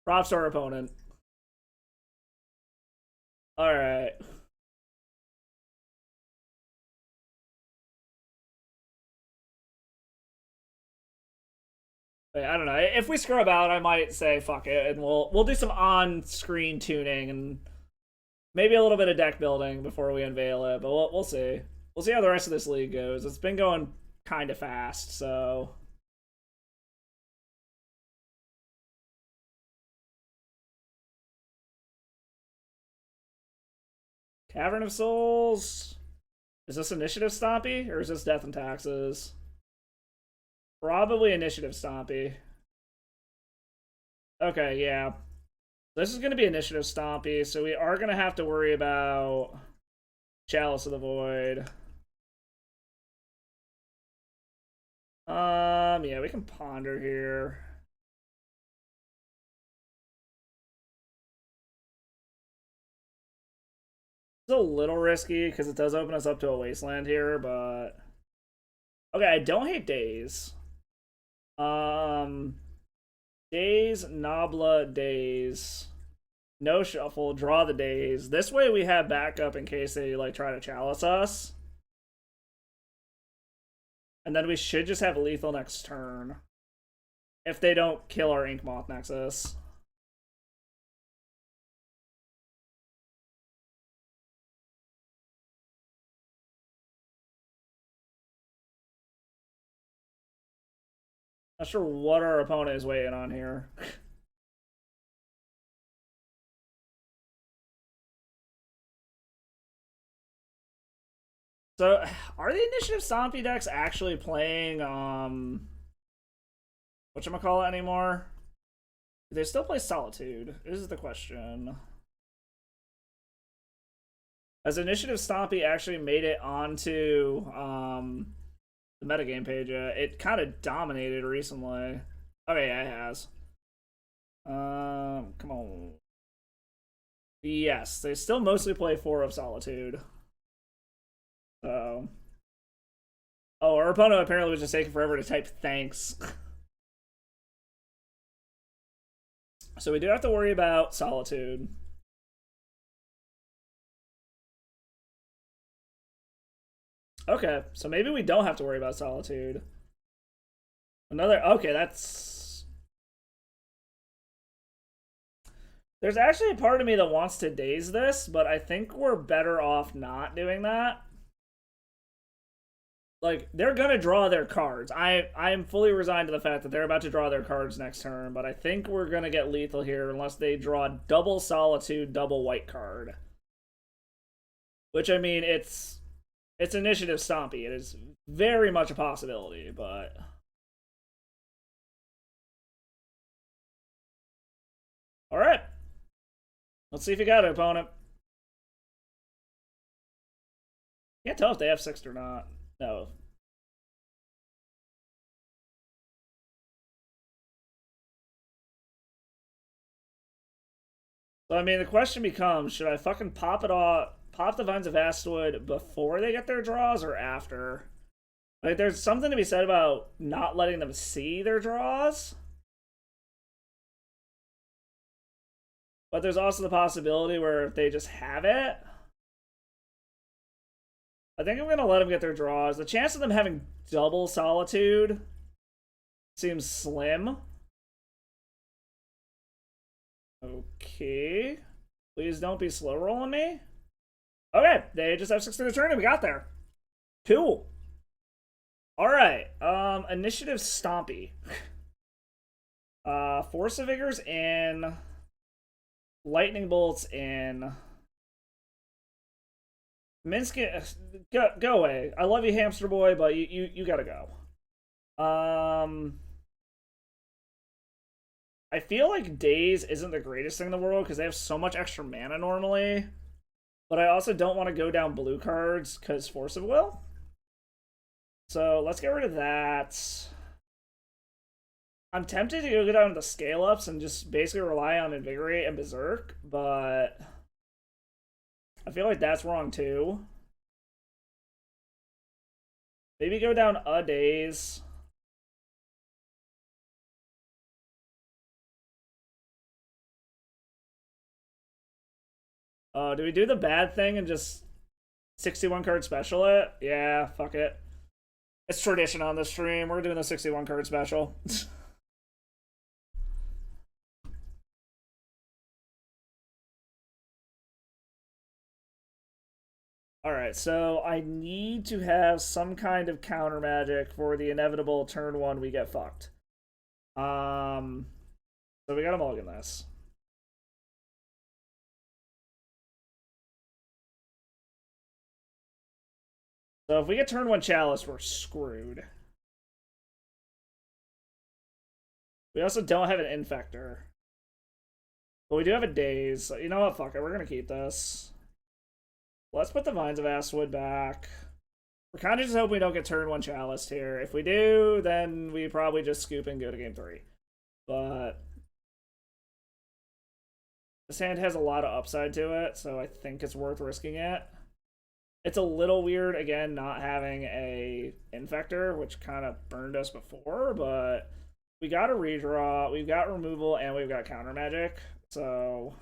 Props to our opponent. Alright. I don't know. If we scrub out, I might say fuck it, and we'll do some on-screen tuning and maybe a little bit of deck building before we unveil it. But we'll see. We'll see how the rest of this league goes. It's been going kind of fast, so. Cavern of Souls. Is this Initiative Stompy, or is this Death and Taxes? Probably Initiative Stompy. Okay, yeah. This is going to be Initiative Stompy, so we are going to have to worry about Chalice of the Void. Yeah, we can ponder here. It's a little risky because it does open us up to a wasteland here, but okay, I don't hate Days. Um, Days, Nabla, Days. No shuffle, draw the Days. This way we have backup in case they like try to chalice us. And then we should just have lethal next turn. If they don't kill our Ink Moth Nexus. Not sure what our opponent is waiting on here. So, are the Initiative Stompy decks actually playing, whatchamacallit anymore? Do they still play Solitude? This is the question. Has Initiative Stompy actually made it onto, the metagame page? It kind of dominated recently. Okay, yeah, it has. Come on. Yes, they still mostly play 4 of Solitude. So. Oh, our opponent apparently was just taking forever to type thanks. So we do have to worry about Solitude. Okay, so maybe we don't have to worry about Solitude. Okay, that's... There's actually a part of me that wants to daze this, but I think we're better off not doing that. Like, they're gonna draw their cards. I am fully resigned to the fact that they're about to draw their cards next turn, but I think we're gonna get lethal here unless they draw double Solitude, double white card. Which, I mean, it's Initiative Stompy. It is very much a possibility, but... Alright. Let's see if you got it, opponent. Can't tell if they have 6 or not. No. So, I mean, the question becomes, should I fucking pop it off, pop the Vines of Astwood before they get their draws or after? Like, there's something to be said about not letting them see their draws. But there's also the possibility where if they just have it, I think I'm going to let them get their draws. The chance of them having double Solitude seems slim. Okay. Please don't be slow rolling me. Okay, they just have 6 to the turn and we got there. Cool. Alright, Initiative Stompy. Force of Vigors in. Lightning Bolts in. Minsky, go away. I love you, hamster boy, but you gotta go. I feel like Daze isn't the greatest thing in the world because they have so much extra mana normally. But I also don't want to go down blue cards because Force of Will. So let's get rid of that. I'm tempted to go down to the scale ups and just basically rely on Invigorate and Berserk, but I feel like that's wrong too. Maybe go down a Daze. Do we do the bad thing and just 61 card special it? Yeah, fuck it. It's tradition on the stream. We're doing the 61 card special. Alright, so I need to have some kind of counter magic for the inevitable turn 1 we get fucked. So we gotta mulligan this. So if we get turn 1 Chalice, we're screwed. We also don't have an Infector. But we do have a Daze. So you know what? Fuck it. We're gonna keep this. Let's put the Vines of Astwood back. We're kind of just hoping we don't get turn 1 Chalice here. If we do, then we probably just scoop and go to game 3. But This hand has a lot of upside to it, so I think it's worth risking it. It's a little weird, again, not having a Infector, which kind of burned us before, but we got a redraw, we've got removal, and we've got counter magic, so...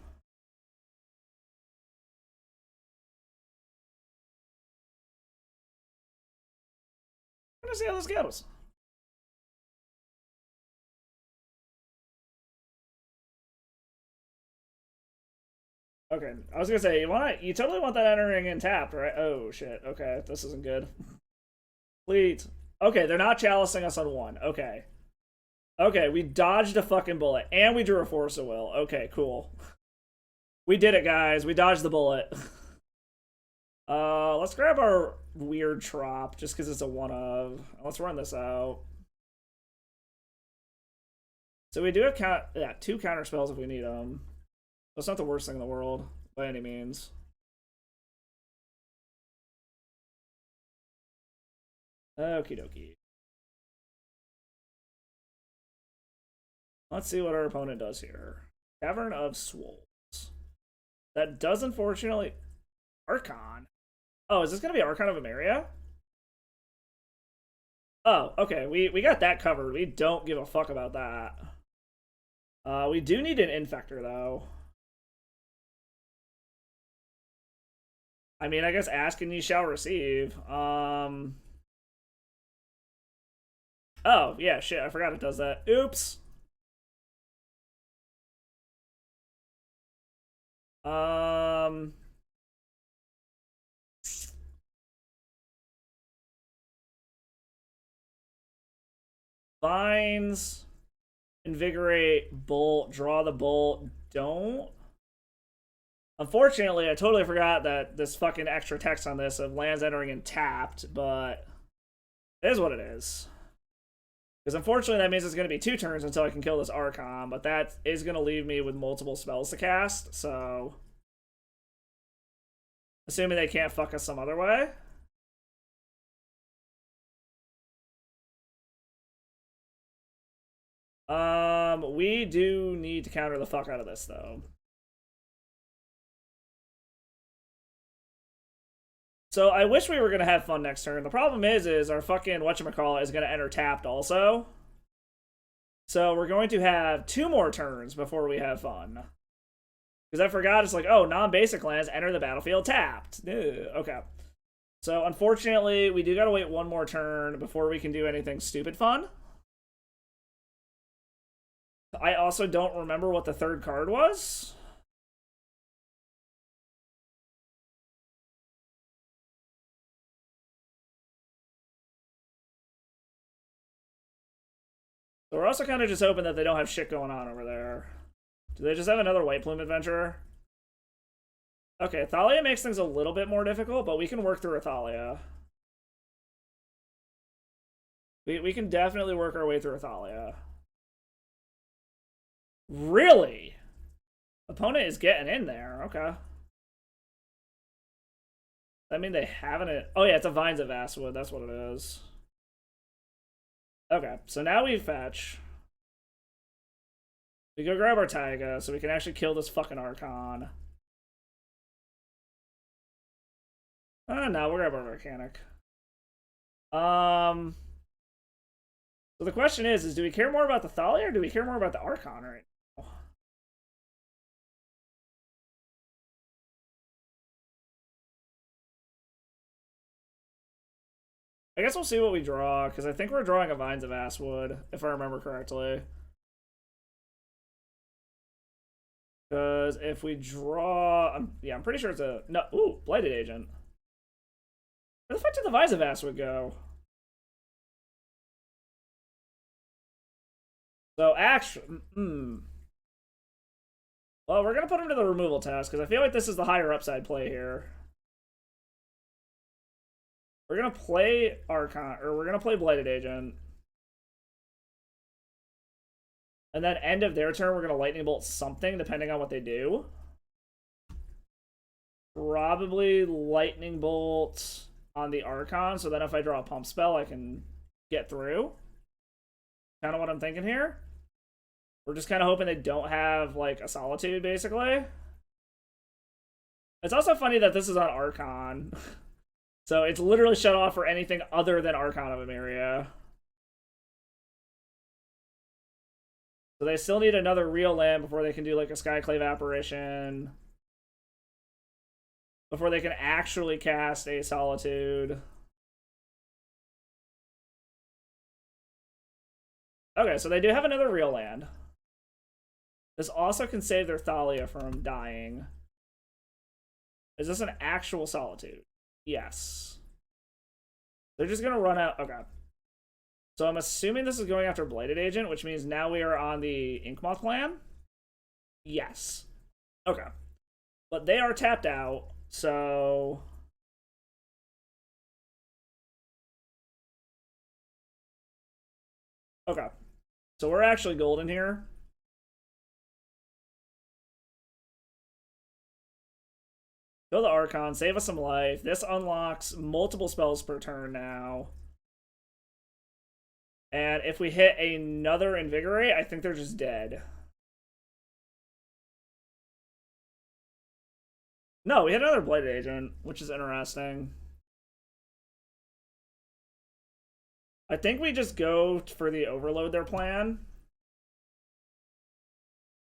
I'm gonna see how this goes. Okay, I was gonna say, you totally want that entering in tapped, right? Oh shit, okay, this isn't good. Please. Okay, they're not chalicing us on one. Okay. Okay, we dodged a fucking bullet, and we drew a Force of Will. Okay, cool. We did it, guys. We dodged the bullet. Let's grab our weird trop, just because it's a one of. Let's run this out. So we do have two counter spells if we need them. That's not the worst thing in the world, by any means. Okie dokie. Let's see what our opponent does here. Cavern of Swolls. That does, unfortunately... Archon. Oh, is this going to be Archon of Emeria? Oh, okay. We got that covered. We don't give a fuck about that. We do need an Infector, though. I mean, I guess ask and ye shall receive. Oh, yeah, shit. I forgot it does that. Oops. Vines, invigorate, bolt, draw the bolt, don't. Unfortunately, I totally forgot that this fucking extra text on this of lands entering and tapped, but it is what it is. Because unfortunately, that means it's going to be 2 turns until I can kill this Archon, but that is going to leave me with multiple spells to cast, so... Assuming they can't fuck us some other way. We do need to counter the fuck out of this, though. So I wish we were going to have fun next turn. The problem is our fucking whatchamacallit is going to enter tapped also. So we're going to have 2 more turns before we have fun. Because I forgot, it's like, oh, non-basic lands enter the battlefield tapped. Ugh, okay. So unfortunately, we do got to wait 1 more turn before we can do anything stupid fun. I also don't remember what the 3rd card was. So we're also kind of just hoping that they don't have shit going on over there. Do they just have another White Plume Adventurer? Okay, Thalia makes things a little bit more difficult, but we can work through a Thalia. We can definitely work our way through a Thalia. Really? Opponent is getting in there. Okay. That mean they haven't it? Oh yeah, it's a Vines of Vastwood. That's what it is. Okay, so now we fetch. We go grab our Taiga so we can actually kill this fucking Archon. No, we'll grab our Volcanic. So the question is do we care more about the Thalia or do we care more about the Archon right now? I guess we'll see what we draw, because I think we're drawing a Vines of Vastwood, if I remember correctly. Because if we draw... yeah, I'm pretty sure it's a... No, ooh, Blighted Agent. Where the fuck did the Vines of Vastwood go? So, actually... Well, we're going to put him to the removal test, because I feel like this is the higher upside play here. We're going to play Archon, or we're going to play Blighted Agent. And then end of their turn, we're going to Lightning Bolt something, depending on what they do. Probably Lightning Bolt on the Archon, so then if I draw a pump spell, I can get through. Kind of what I'm thinking here. We're just kind of hoping they don't have, like, a Solitude, basically. It's also funny that this is on Archon. So it's literally shut off for anything other than Archon of Emeria. So they still need another real land before they can do, like, a Skyclave Apparition. Before they can actually cast a Solitude. Okay, so they do have another real land. This also can save their Thalia from dying. Is this an actual Solitude? Yes. They're just going to run out. Okay. So I'm assuming this is going after Blighted Agent, which means now we are on the Inkmoth clan? Yes. Okay. But they are tapped out, so... Okay. So we're actually golden here. Go the Archon, save us some life. This unlocks multiple spells per turn now. And if we hit another Invigorate, I think they're just dead. No, we hit another Blighted Agent, which is interesting. I think we just go for the Overload their plan.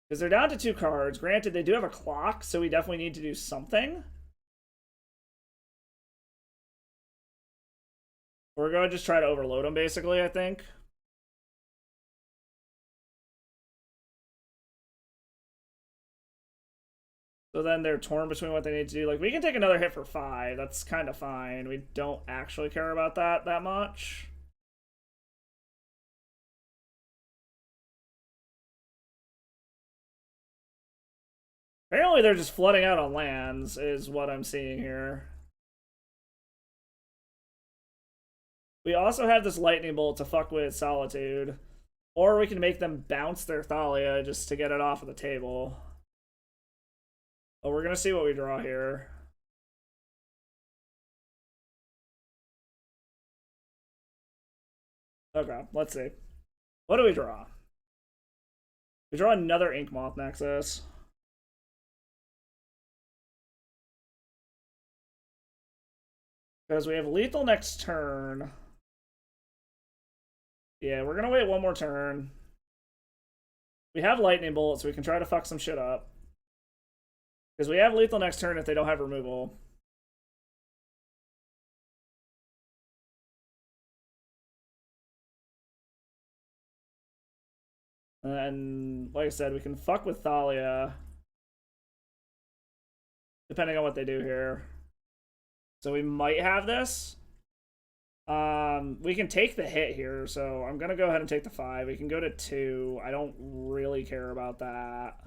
Because they're down to 2 cards. Granted, they do have a clock, so we definitely need to do something. We're going to just try to overload them, basically, I think. So then they're torn between what they need to do. Like, we can take another hit for 5. That's kind of fine. We don't actually care about that much. Apparently they're just flooding out on lands, is what I'm seeing here. We also have this Lightning Bolt to fuck with Solitude. Or we can make them bounce their Thalia just to get it off of the table. But we're going to see what we draw here. Okay, let's see. What do we draw? We draw another Inkmoth Nexus. Because we have lethal next turn. Yeah, we're going to wait one more turn. We have Lightning Bolt, so we can try to fuck some shit up. Because we have lethal next turn if they don't have removal. And like I said, we can fuck with Thalia. Depending on what they do here. So we might have this. We can take the hit here, so I'm gonna go ahead and take the 5. We can go to 2. I don't really care about that.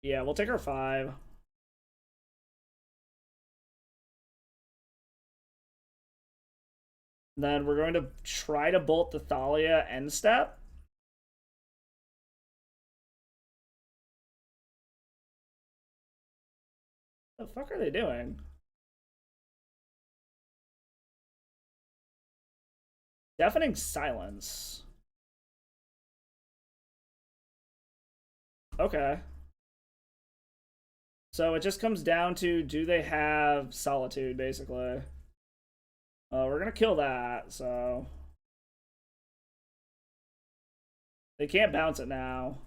Yeah, we'll take our 5. Then we're going to try to bolt the Thalia end step. What the fuck are they doing? Deafening Silence. Okay. So it just comes down to, do they have Solitude, basically? We're gonna kill that, so... They can't bounce it now.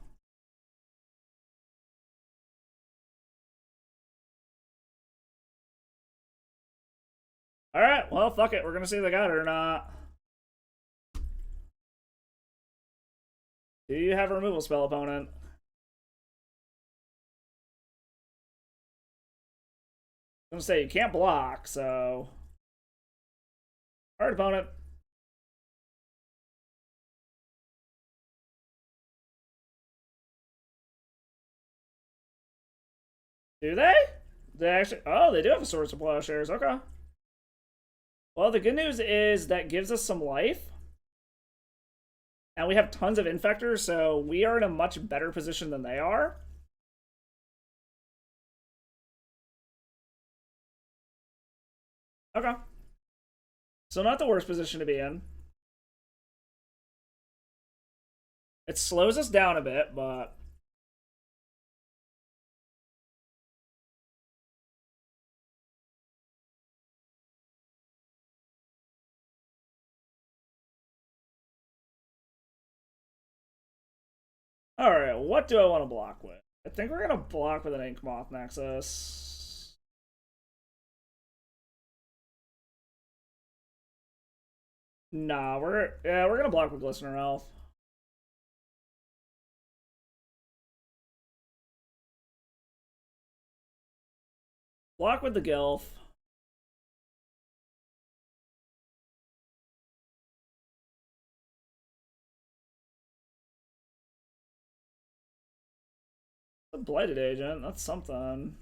Alright, well, fuck it. We're gonna see if they got it or not. Do you have a removal spell, opponent? I'm gonna say you can't block, so... Alright, opponent. Do they? They actually... Oh, they do have a Swords of Plowshares. Okay. Well, the good news is that gives us some life. And we have tons of Infectors, so we are in a much better position than they are. Okay. So not the worst position to be in. It slows us down a bit, but... Alright, what do I want to block with? I think we're going to block with an Ink Moth Nexus. Nah, we're going to block with Glistener Elf. Block with the Gilf. A Blighted Agent, that's something.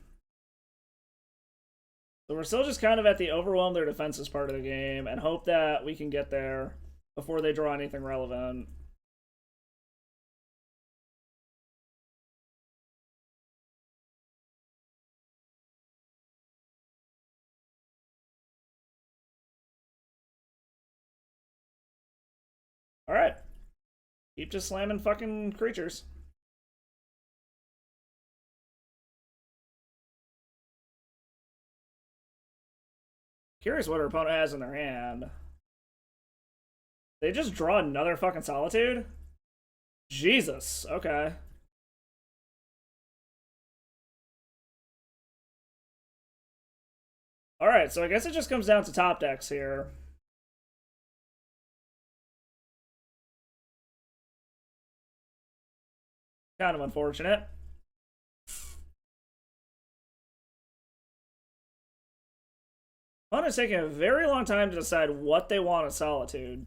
So we're still just kind of at the overwhelm their defenses part of the game and hope that we can get there before they draw anything relevant. Alright. Keep just slamming fucking creatures. Curious what our opponent has in their hand. They just draw another fucking Solitude? Jesus, okay. Alright, so I guess it just comes down to top decks here. Kind of unfortunate. Opponent's taking a very long time to decide what they want at Solitude.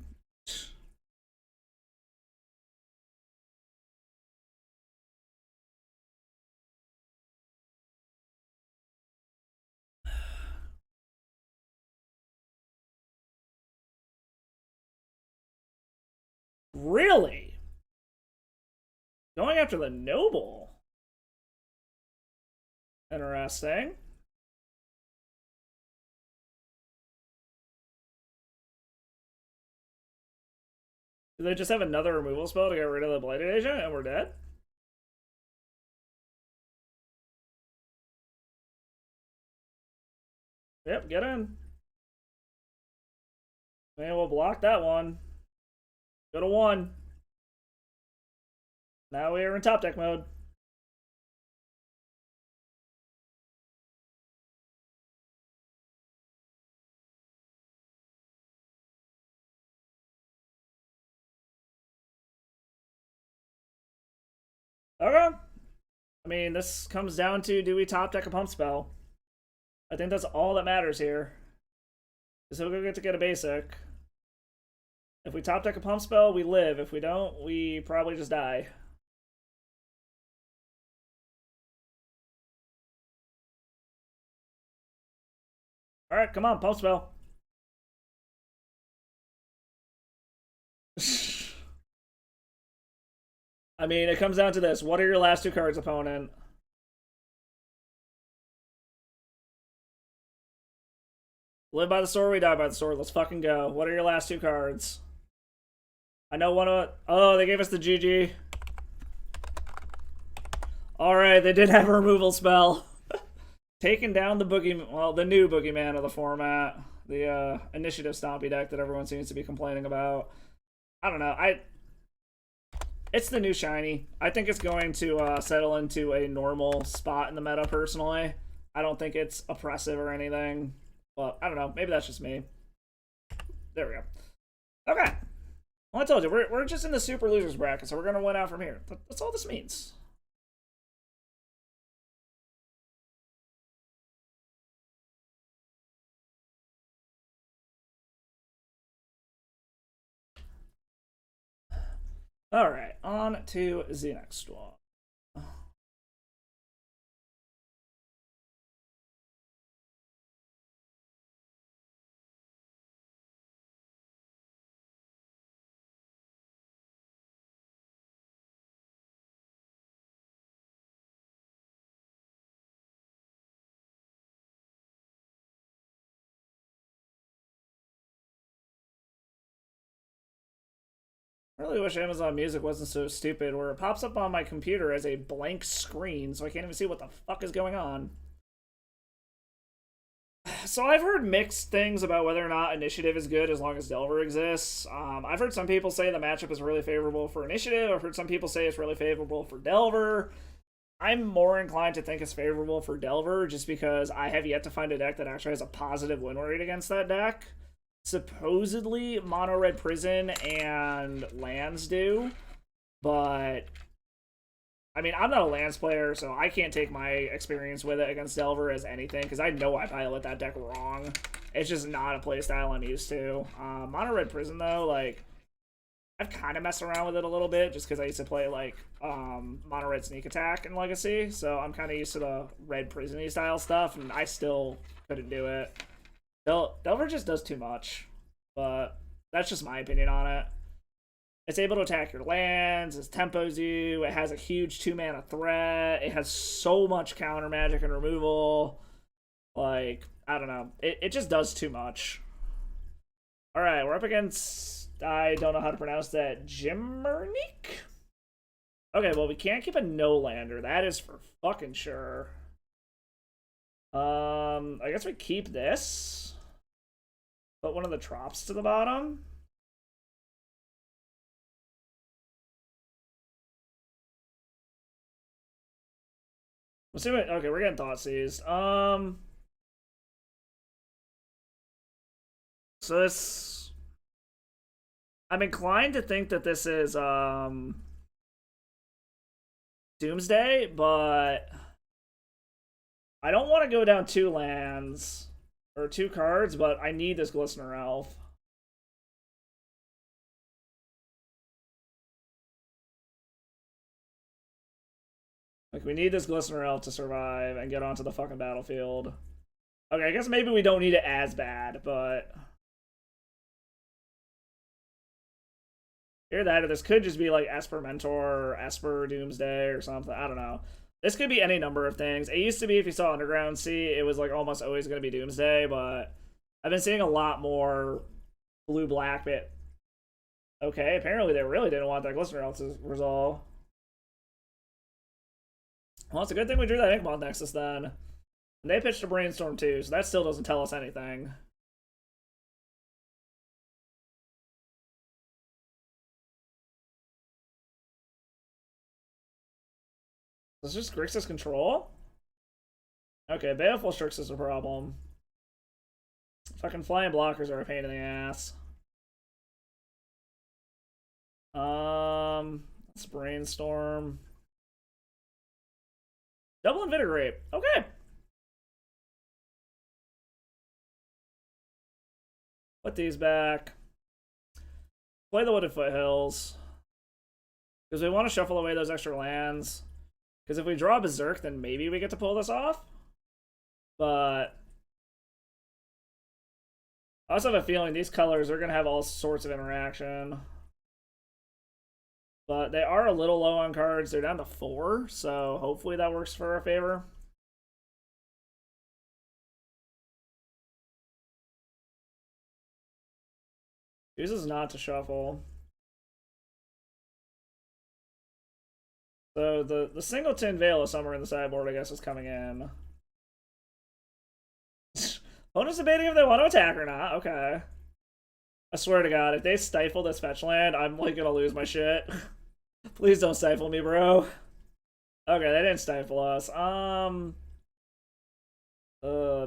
Really? Going after the Noble? Interesting. Do they just have another removal spell to get rid of the Blighted Agent and we're dead? Yep, get in. Man, we'll block that one. Go to 1. Now we are in top deck mode. Okay. I mean, this comes down to, do we top deck a pump spell? I think that's all that matters here. So we'll get a basic. If we top deck a pump spell, we live. If we don't, we probably just die. Alright, come on, pump spell. I mean, it comes down to this. What are your last 2 cards, opponent? Live by the sword, we die by the sword. Let's fucking go. What are your last 2 cards? I know one of... Oh, they gave us the GG. Alright, they did have a removal spell. Taking down the boogie... Well, the new boogeyman of the format. The initiative stompy deck that everyone seems to be complaining about. I don't know. It's the new shiny. I think it's going to settle into a normal spot in the meta, personally. I don't think it's oppressive or anything. Well, I don't know. Maybe that's just me. There we go. Okay. Well, I told you, we're just in the super losers bracket, so we're going to win out from here. That's all this means. Alright, on to the next one. I really wish Amazon Music wasn't so stupid where it pops up on my computer as a blank screen, so I can't even see what the fuck is going on. So I've heard mixed things about whether or not Initiative is good as long as Delver exists. I've heard some people say the matchup is really favorable for Initiative. I've heard some people say it's really favorable for Delver. I'm more inclined to think it's favorable for Delver just because I have yet to find a deck that actually has a positive win rate against that deck. Supposedly, Mono Red Prison and lands do, but I mean, I'm not a lands player, so I can't take my experience with it against Delver as anything, because I know I pilot that deck wrong. It's just not a playstyle I'm used to. Mono Red Prison, though, like, I've kind of messed around with it a little bit, just because I used to play, like, Mono Red Sneak Attack in Legacy, so I'm kind of used to the Red Prison-y style stuff, and I still couldn't do it. Delver just does too much, but that's just my opinion on it. It's able to attack your lands, it tempos you, it has a huge 2-mana threat, it has so much counter magic and removal. Like, I don't know. It just does too much. Alright, we're up against, I don't know how to pronounce that, Jimmernik? Okay, well, we can't keep a no-lander, that is for fucking sure. I guess we keep this. Put one of the Trops to the bottom. Let's see what. Okay, we're getting thought seized. So this. I'm inclined to think that this is Doomsday, but I don't want to go down 2 lands or 2 cards, but I need this Glistener Elf. Like, we need this Glistener Elf to survive and get onto the fucking battlefield. Okay, I guess maybe we don't need it as bad, but... Either that, or this could just be like Esper Mentor or Esper Doomsday or something. I don't know. This could be any number of things. It used to be, if you saw Underground Sea, it was like almost always going to be Doomsday, but I've been seeing a lot more blue-black bit. Okay, apparently they really didn't want that Glistener Elf to resolve. Well, it's a good thing we drew that Inkmoth Nexus then. And they pitched a Brainstorm too, so that still doesn't tell us anything. Is this just Grixis control? Okay, Baleful Strix is a problem. Fucking flying blockers are a pain in the ass. Let's Brainstorm. Double Invigorate. Okay. Put these back. Play the Wooded Foothills. Because we want to shuffle away those extra lands. Because if we draw Berserk, then maybe we get to pull this off. But I also have a feeling these colors are going to have all sorts of interaction. But they are a little low on cards. They're down to 4, so hopefully that works for our favor. Chooses not to shuffle. So the Singleton Veil of Summer in the sideboard, I guess, is coming in. Opponent's debating if they want to attack or not. Okay. I swear to God, if they stifle this fetch land, I'm like gonna lose my shit. Please don't stifle me, bro. Okay, they didn't stifle us.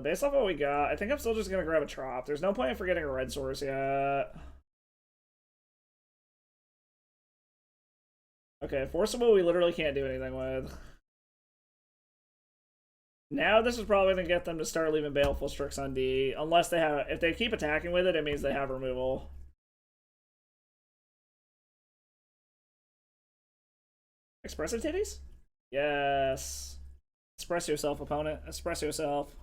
Based off what we got, I think I'm still just gonna grab a Trop. There's no point in forgetting a red source yet. Okay, Forcible we literally can't do anything with. Now this is probably gonna get them to start leaving Baleful Strix on D, unless they have. If they keep attacking with it, it means they have removal. Expressive titties? Yes. Express yourself, opponent. Express yourself.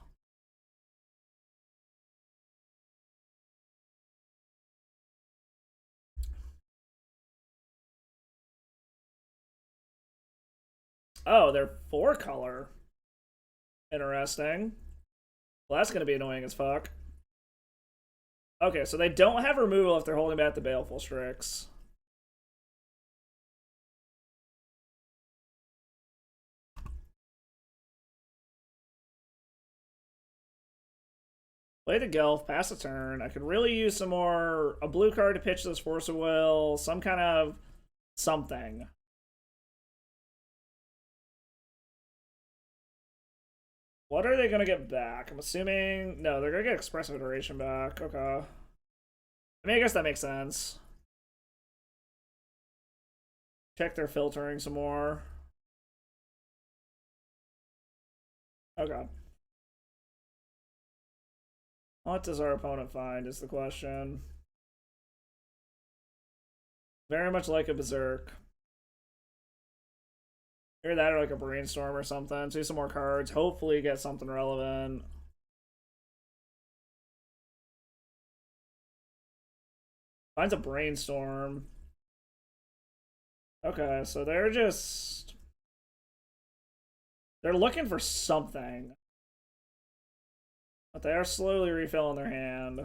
Oh, they're 4-color. Interesting. Well, that's gonna be annoying as fuck. Okay, so they don't have removal if they're holding back the Baleful Strix. Play the Gelf, pass a turn. I could really use some more, a blue card to pitch this Force of Will, some kind of something. What are they going to get back? I'm assuming, no, they're going to get Expressive Iteration back. Okay. I mean, I guess that makes sense. Check their filtering some more. Okay. What does our opponent find is the question. Very much like a Berserk. Either that or like a Brainstorm or something. See some more cards. Hopefully get something relevant. Finds a Brainstorm. Okay, so they're just... They're looking for something. But they are slowly refilling their hand.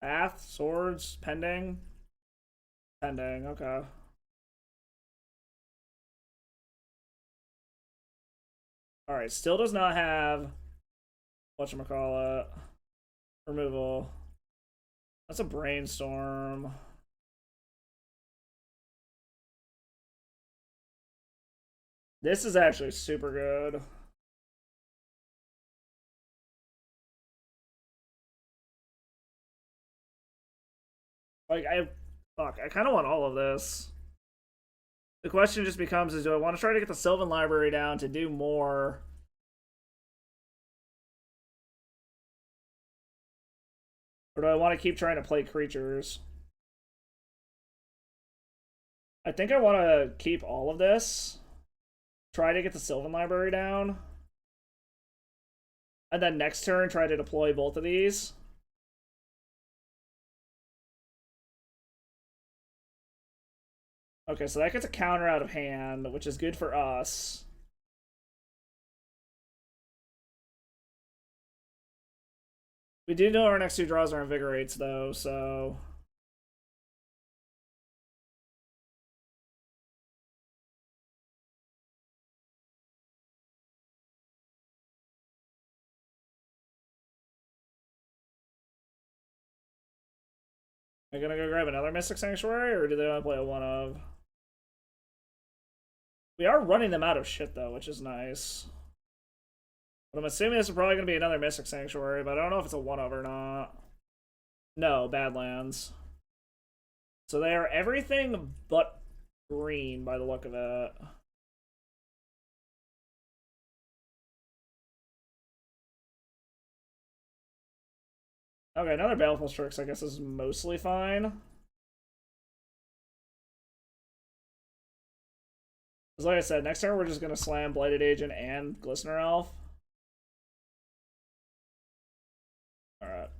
Path, swords, pending. Pending, okay. Alright, still does not have whatchamacallit. Removal. That's a Brainstorm. This is actually super good. Like, I kind of want all of this. The question just becomes is do I want to try to get the Sylvan Library down to do more? Or do I want to keep trying to play creatures? I think I want to keep all of this. Try to get the Sylvan Library down. And then next turn, try to deploy both of these. Okay, so that gets a counter out of hand, which is good for us. We do know our next two draws are Invigorates, though, so... Am I gonna go grab another Mystic Sanctuary, or do they want to play a one of? We are running them out of shit, though, which is nice. But I'm assuming this is probably gonna be another Mystic Sanctuary, but I don't know if it's a one of or not. No, Badlands. So they are everything but green by the look of it. Okay, another Baleful Strix, I guess, is mostly fine. Because like I said, next turn we're just going to slam Blighted Agent and Glistener Elf. Alright.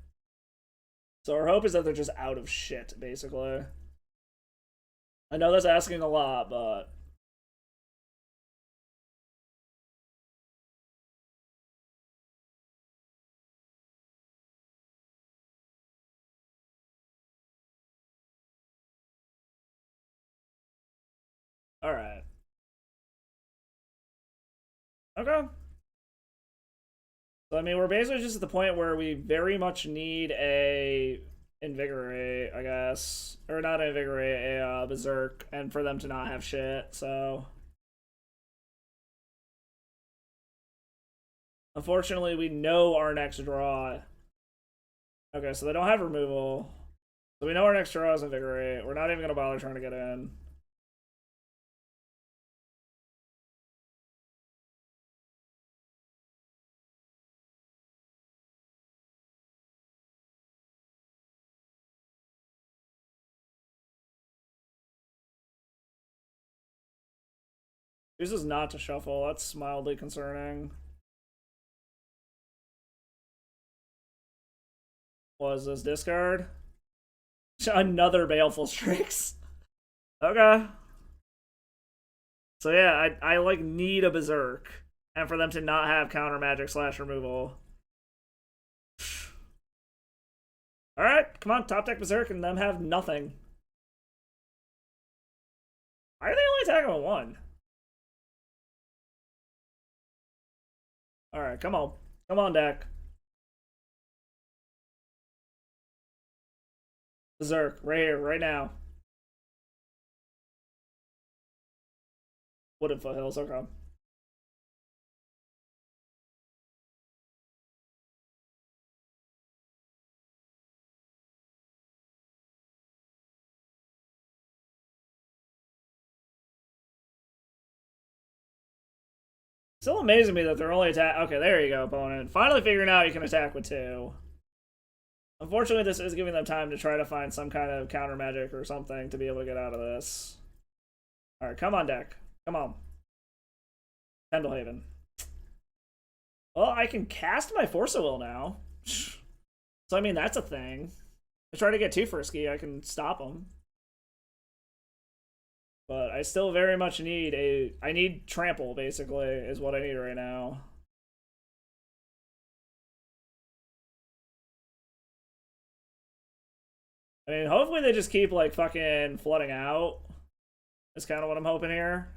So our hope is that they're just out of shit, basically. I know that's asking a lot, but... Alright. Okay. So, I mean, we're basically just at the point where we very much need a Invigorate, I guess. Or not Invigorate, a Berserk, and for them to not have shit, so... Unfortunately, we know our next draw. Okay, so they don't have removal. So we know our next draw is Invigorate. We're not even going to bother trying to get in. This is not to shuffle. That's mildly concerning. Was this discard? Another Baleful Strix. Okay. So yeah, I like need a Berserk. And for them to not have counter magic / removal. Alright, come on, top deck Berserk and them have nothing. Why are they only attacking with one? Alright, come on. Come on, deck. Zerk, right here, right now. Wooded Foothills, okay. Still amazing me that they're only attack. Okay, there you go, opponent. Finally figuring out you can attack with 2. Unfortunately, this is giving them time to try to find some kind of counter magic or something to be able to get out of this. Alright, come on, deck. Come on. Pendlehaven. Well, I can cast my Force of Will now. So, I mean, that's a thing. If I try to get too frisky, I can stop them. But I still very much need a... I need Trample, basically, is what I need right now. I mean, hopefully they just keep, like, fucking flooding out. That's kind of what I'm hoping here.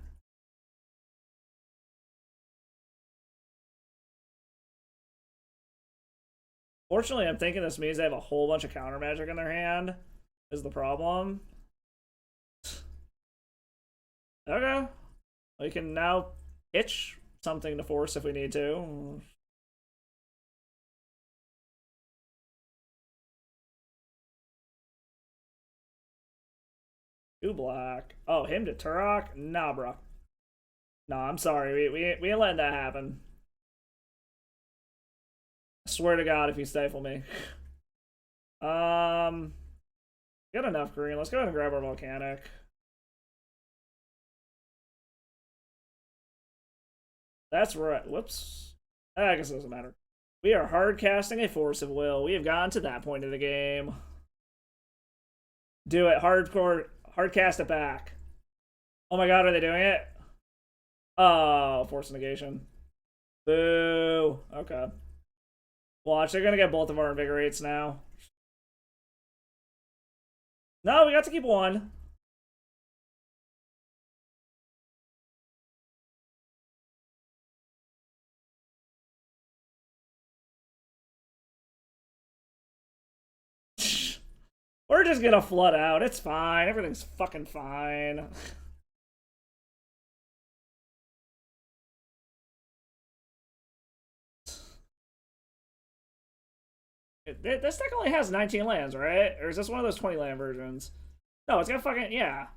Fortunately, I'm thinking this means they have a whole bunch of counter magic in their hand, is the problem. Okay. We can now itch something to force if we need to. Two black. Oh, him to Turok? Nah, bro. Nah, I'm sorry. We ain't letting that happen. I swear to God if you stifle me. Got enough green. Let's go ahead and grab our volcanic. That's right. Whoops. I guess it doesn't matter. We are hard casting a Force of Will. We have gotten to that point of the game. Do it. Hardcore. Hard cast it back. Oh my god, are they doing it? Oh, Force Negation. Boo. Okay. Watch, they're gonna get both of our Invigorates now. No, we got to keep one. We're just gonna flood out. It's fine. Everything's fucking fine. This deck only has 19 lands, right? Or is this one of those 20 land versions? No, it's got fucking... yeah.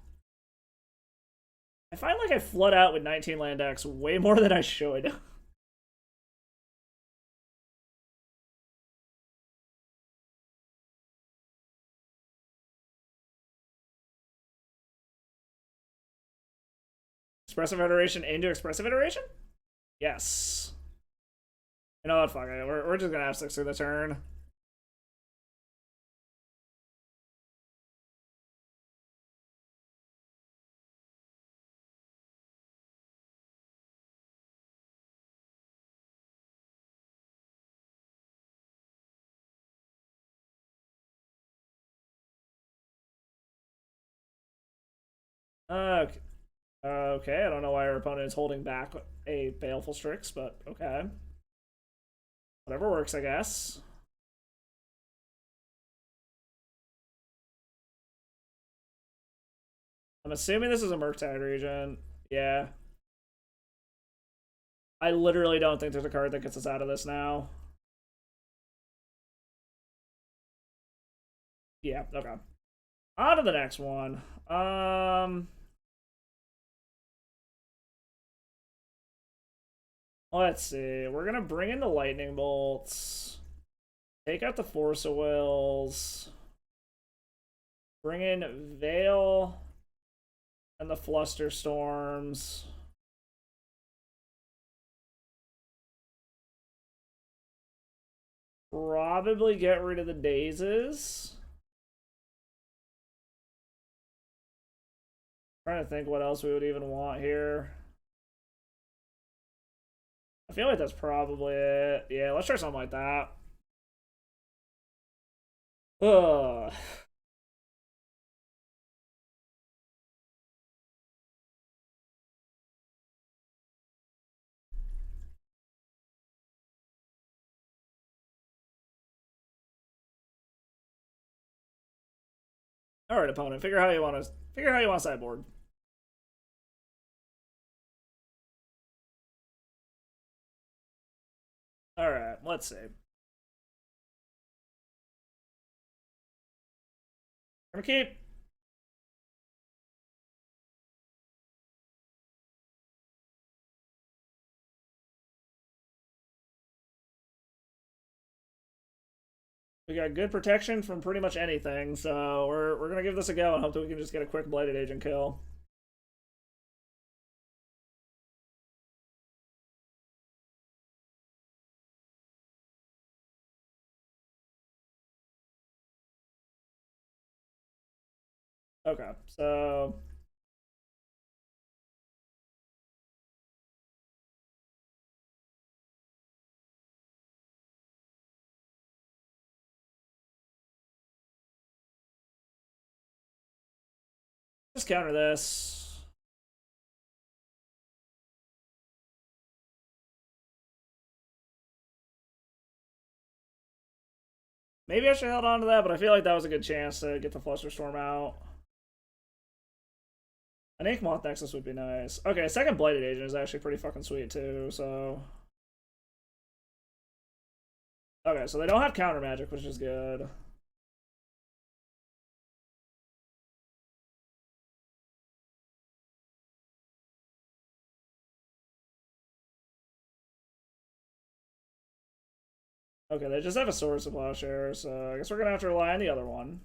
I find like I flood out with 19 land decks way more than I should. Expressive Iteration into Expressive Iteration? Yes. You know what? Fuck it. We're just gonna have 6 through the turn. Okay. Okay, I don't know why our opponent is holding back a Baleful Strix, but okay. Whatever works, I guess. I'm assuming this is a Murktide region. Yeah. I literally don't think there's a card that gets us out of this now. Yeah, okay. On to the next one. Let's see. We're gonna bring in the Lightning Bolts. Take out the Force of Wills. Bring in Veil and the Fluster Storms. Probably get rid of the Dazes. Trying to think what else we would even want here. I feel like that's probably it. Yeah, let's try something like that. Ugh. All right, opponent. Figure how you want to sideboard. All right, let's see. I'm gonna keep. We got good protection from pretty much anything, so we're gonna give this a go and hope that we can just get a quick Blighted Agent kill. Okay, so just counter this. Maybe I should have held on to that, but I feel like that was a good chance to get the Flusterstorm out. An Ink Moth Nexus would be nice. Okay, second Blighted Agent is actually pretty fucking sweet too, so... Okay, so they don't have counter magic, which is good. Okay, they just have a Swords of Plowshare, so I guess we're gonna have to rely on the other one.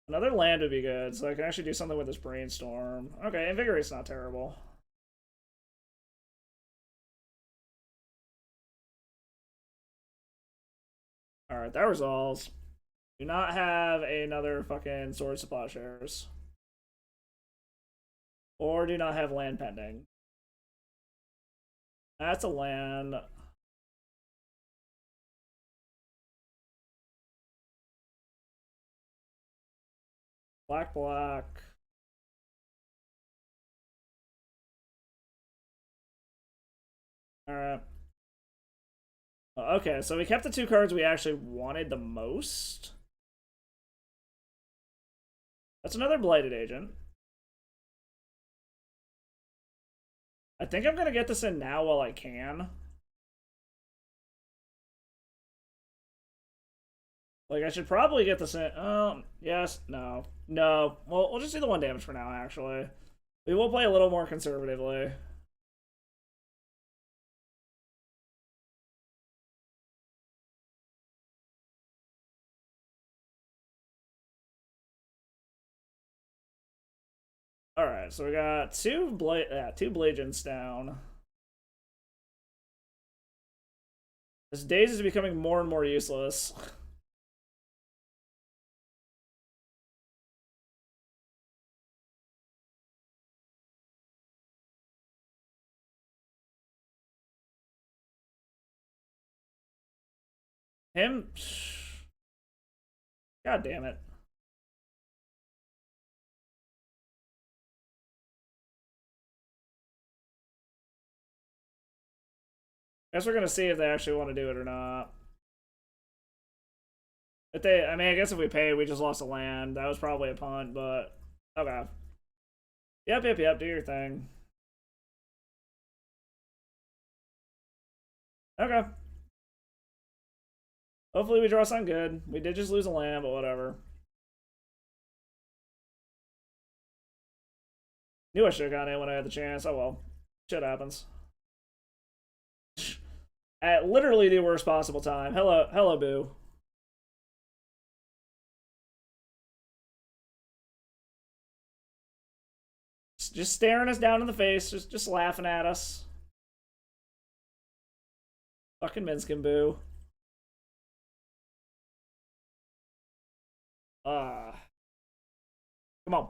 Another land would be good, so I can actually do something with this Brainstorm. Okay, Invigorate's not terrible. Alright, that resolves. Do not have another fucking Swords of Plowshares. Or do not have land pending. That's a land. Black, black. Alright. Okay, so we kept the two cards we actually wanted the most. That's another Blighted Agent. I think I'm gonna get this in now while I can. Like, I should probably get this in. Yes, no. No. Well, we'll just do the 1 damage for now, actually. We will play a little more conservatively. Alright, so we got two Blagents down. This Daze is becoming more and more useless. Him... God damn it. Guess we're gonna see if they actually want to do it or not. If they, I mean, I guess if we paid, we just lost a land. That was probably a punt, but okay. Yep. Do your thing. Okay. Hopefully we draw something good. We did just lose a land, but whatever. Knew I should have gotten in when I had the chance. Oh well. Shit happens. At literally the worst possible time. Hello, boo. Just staring us down in the face, just laughing at us. Fucking Minskin boo. Come on.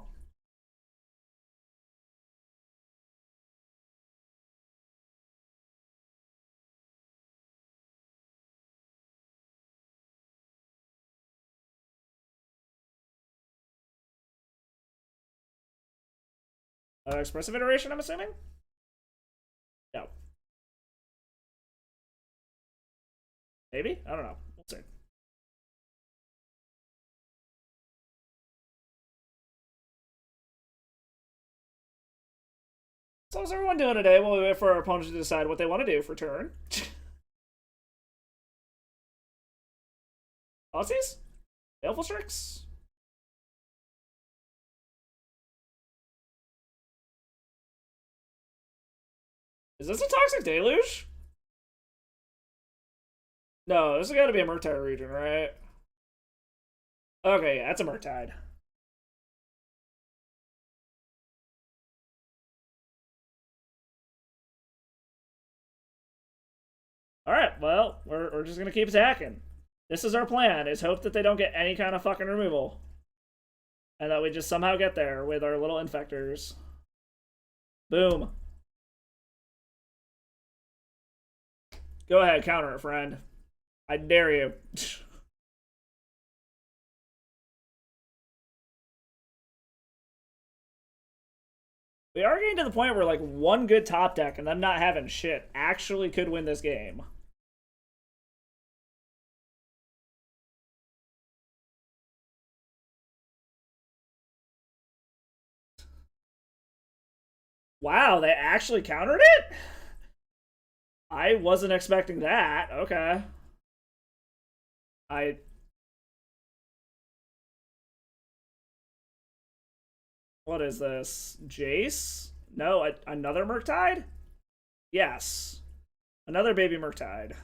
Expressive iteration, I'm assuming? No. Maybe? I don't know. We'll see. So how's everyone doing today? While we wait for our opponents to decide what they want to do for turn. Aussies? Baleful Strix? Is this a Toxic Deluge? No, this has got to be a Murktide region, right? Okay, yeah, that's a Murktide. Alright, well, we're just gonna keep attacking. This is our plan, is hope that they don't get any kind of fucking removal. And that we just somehow get there with our little infectors. Boom. Go ahead, counter it, friend. I dare you. We are getting to the point where like one good top deck and them not having shit actually could win this game. Wow, they actually countered it? I wasn't expecting that. Okay. I... What is this? Jace? No, another Murktide? Yes. Another baby Murktide.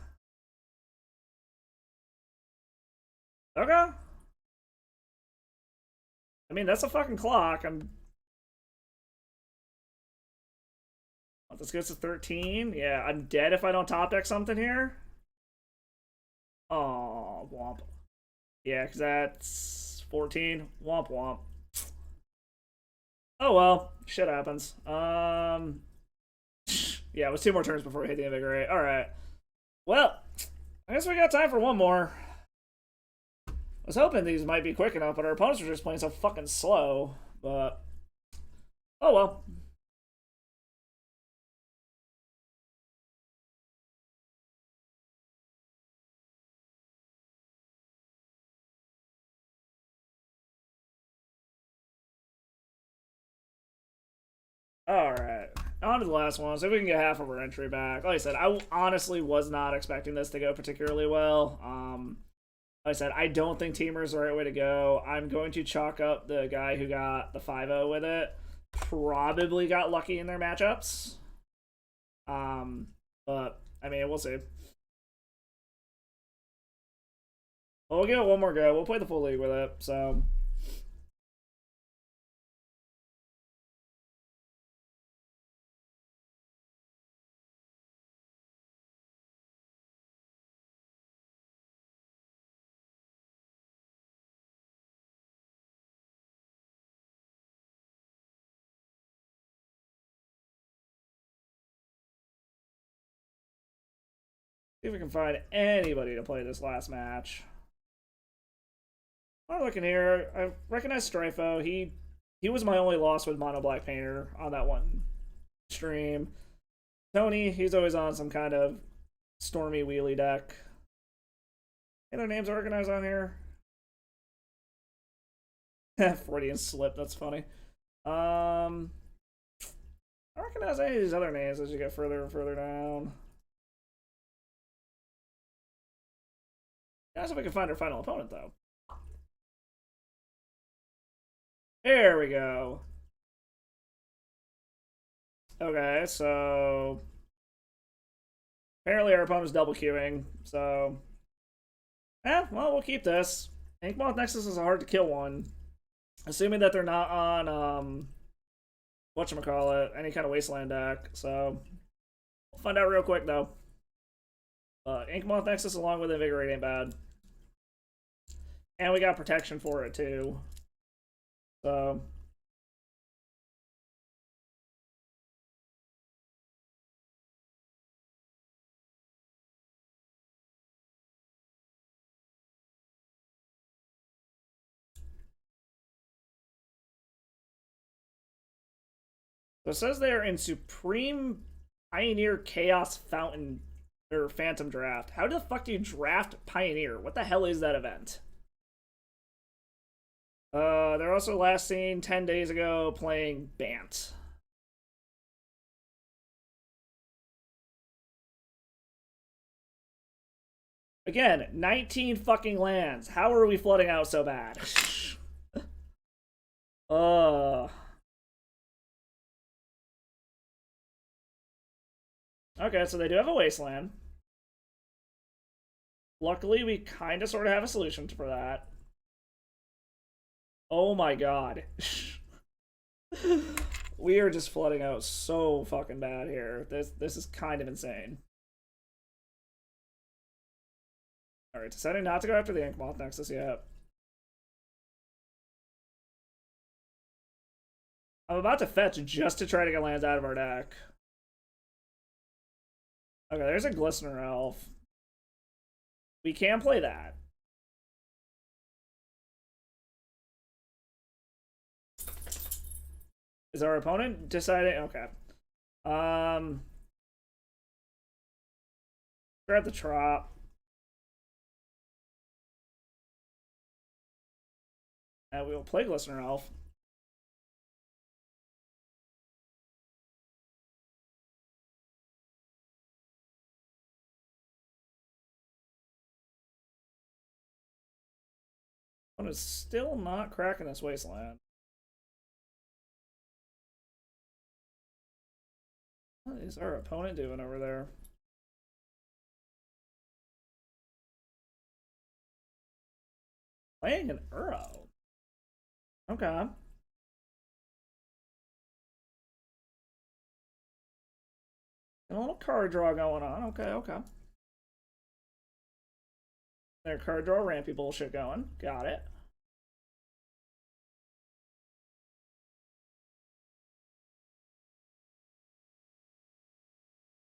Okay. I mean, that's a fucking clock. This goes to 13. Yeah, I'm dead if I don't top deck something here. Oh, womp. Yeah, because that's 14. Womp womp. Oh well, shit happens. Yeah, it was 2 more turns before we hit the Invigorate. Alright. Well, I guess we got time for one more. I was hoping these might be quick enough, but our opponents were just playing so fucking slow. But, oh well. Alright, on to the last one. So if we can get half of our entry back. Like I said, I honestly was not expecting this to go particularly well. Like I said, I don't think Temur is the right way to go. I'm going to chalk up the guy who got the 5-0 with it. Probably got lucky in their matchups. But, I mean, we'll see. Well, we'll give it one more go. We'll play the full league with it, so... See if we can find anybody to play this last match. I'm looking here. I recognize Strifo. He was my only loss with Mono Black Painter on that one stream. Tony, he's always on some kind of stormy wheelie deck. Any other names organized on here? Freudian slip, that's funny. I don't recognize any of these other names as you get further and further down. That's if we can find our final opponent, though. There we go. Okay, so... Apparently our opponent's double queuing, so... well, we'll keep this. Inkmoth Nexus is a hard to kill one. Assuming that they're not on, whatchamacallit, any kind of Wasteland deck, so... We'll find out real quick, though. Inkmoth Nexus along with Invigorate ain't bad. And we got protection for it, too. So... So it says they are in Supreme Pioneer Chaos Fountain or Phantom Draft. How the fuck do you draft Pioneer? What the hell is that event? They're also last seen 10 days ago playing Bant. Again, 19 fucking lands. How are we flooding out so bad? uh. Okay, so they do have a wasteland. Luckily, we kind of sort of have a solution for that. Oh my god. We are just flooding out so fucking bad here. This is kind of insane. Alright, deciding not to go after the Ink Moth Nexus yet. I'm about to fetch just to try to get lands out of our deck. Okay, there's a Glistener Elf. We can play that. Is our opponent deciding? Okay. Grab the Trop. And we will play Glistener Elf. One is still not cracking this wasteland. What is our opponent doing over there? Playing an Uro. Okay. And a little card draw going on. Okay, okay. Their card draw rampy bullshit going. Got it.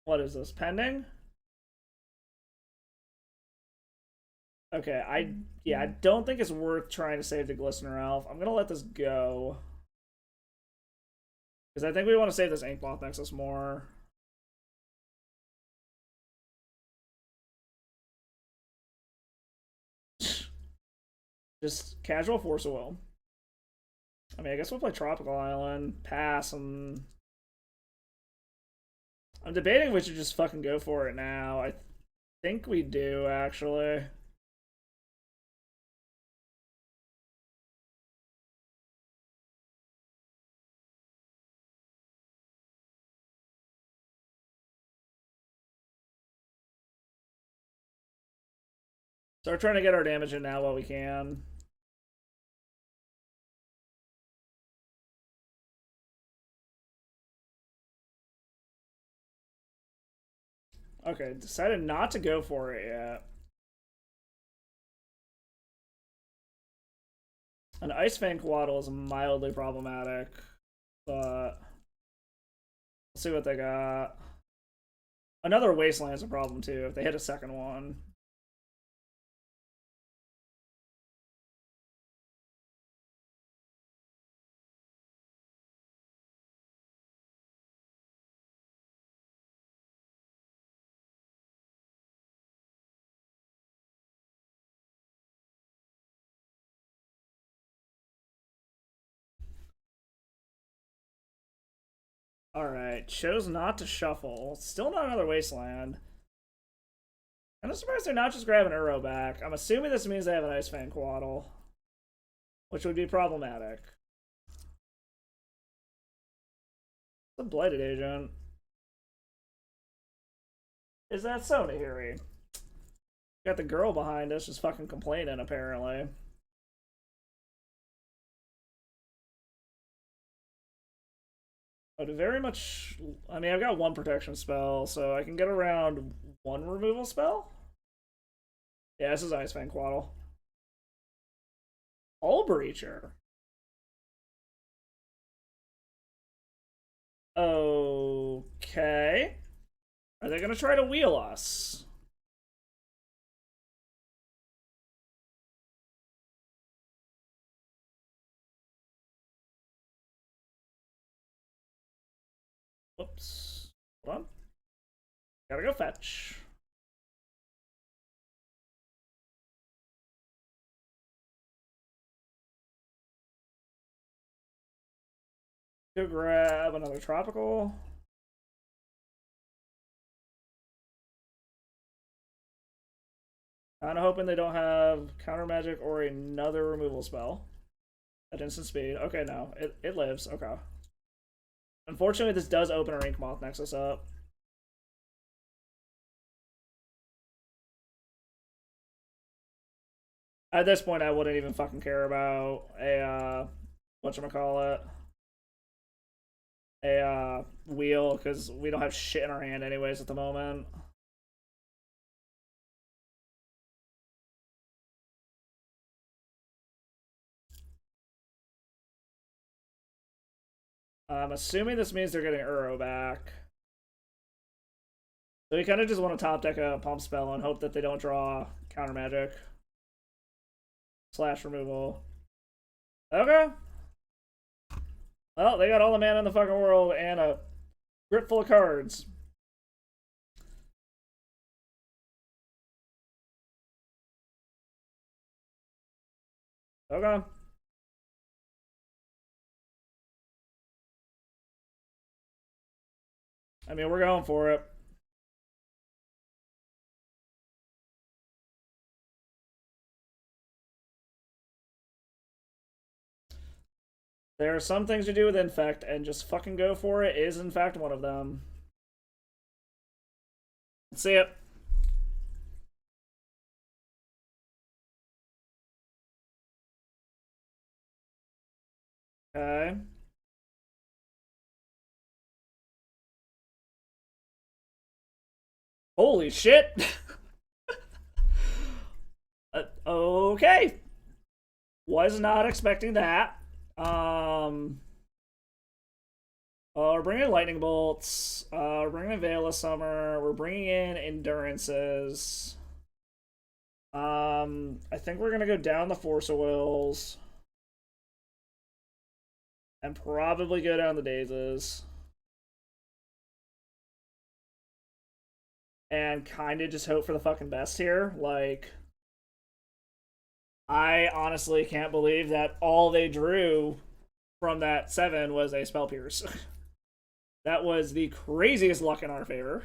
What is this? Pending? Okay, I don't think it's worth trying to save the Glistener Elf. I'm gonna let this go. Because I think we want to save this Ink Moth Nexus more. Just casual Force of Will. I mean, I guess we'll play Tropical Island, pass, and I'm debating if we should just fucking go for it now. I think we do, actually. So we're trying to get our damage in now while we can. Okay, decided not to go for it yet. An Ice Fang Quaddle is mildly problematic, but let's see what they got. Another Wasteland's a problem too if they hit a second one. Alright, chose not to shuffle. Still not another Wasteland. I'm surprised they're not just grabbing Uro back. I'm assuming this means they have an Ice Fang Quaddle, which would be problematic. The Blighted Agent. Is that so, Nahiri? Got the girl behind us just fucking complaining, apparently. But very much... I mean, I've got one protection spell, so I can get around one removal spell? Yeah, this is Ice Fang Quaddle. All Breacher. Okay. Are they gonna try to wheel us? Whoops. Hold on. Gotta go fetch. Go grab another tropical. Kind of hoping they don't have counter magic or another removal spell at instant speed. Okay, no, it lives. Okay. Unfortunately, this does open a Ink Moth Nexus up. At this point, I wouldn't even fucking care about a whatchamacallit, a wheel, because we don't have shit in our hand anyways at the moment. I'm assuming this means they're getting Uro back. So we kind of just want to top deck a pump spell and hope that they don't draw counter magic. Slash removal. Okay. Well, they got all the mana in the fucking world and a grip full of cards. Okay. I mean, we're going for it. There are some things to do with Infect, and just fucking go for it is, in fact, one of them. Let's see it. Okay. Holy shit! Okay. Was not expecting that. We're bringing in Lightning Bolts. We're bringing in Veil of Summer. We're bringing in Endurances. I think we're gonna go down the Force of Wills. And probably go down the Dazes. And kind of just hope for the fucking best here. Like, I honestly can't believe that all they drew from that 7 was a Spell Pierce. That was the craziest luck in our favor.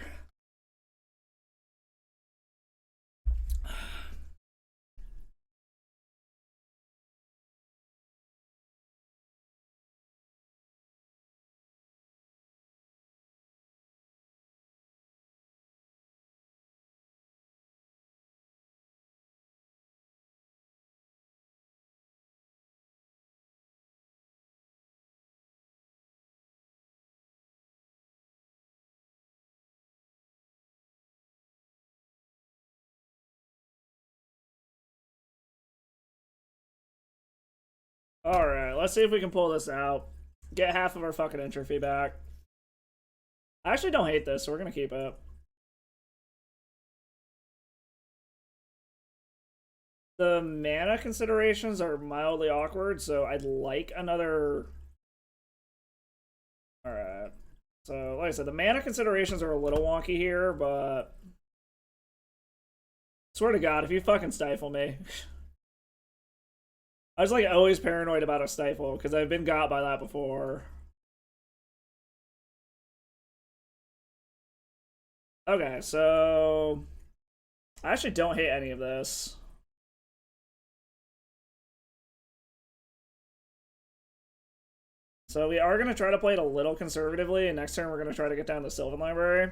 Alright, let's see if we can pull this out. Get half of our fucking entropy back. I actually don't hate this, so we're gonna keep it. The mana considerations are mildly awkward, so I'd like another... Alright. So, like I said, the mana considerations are a little wonky here, but... Swear to God, if you fucking stifle me... I was like always paranoid about a stifle, because I've been got by that before. Okay, so... I actually don't hate any of this. So we are going to try to play it a little conservatively, and next turn we're going to try to get down the Sylvan Library.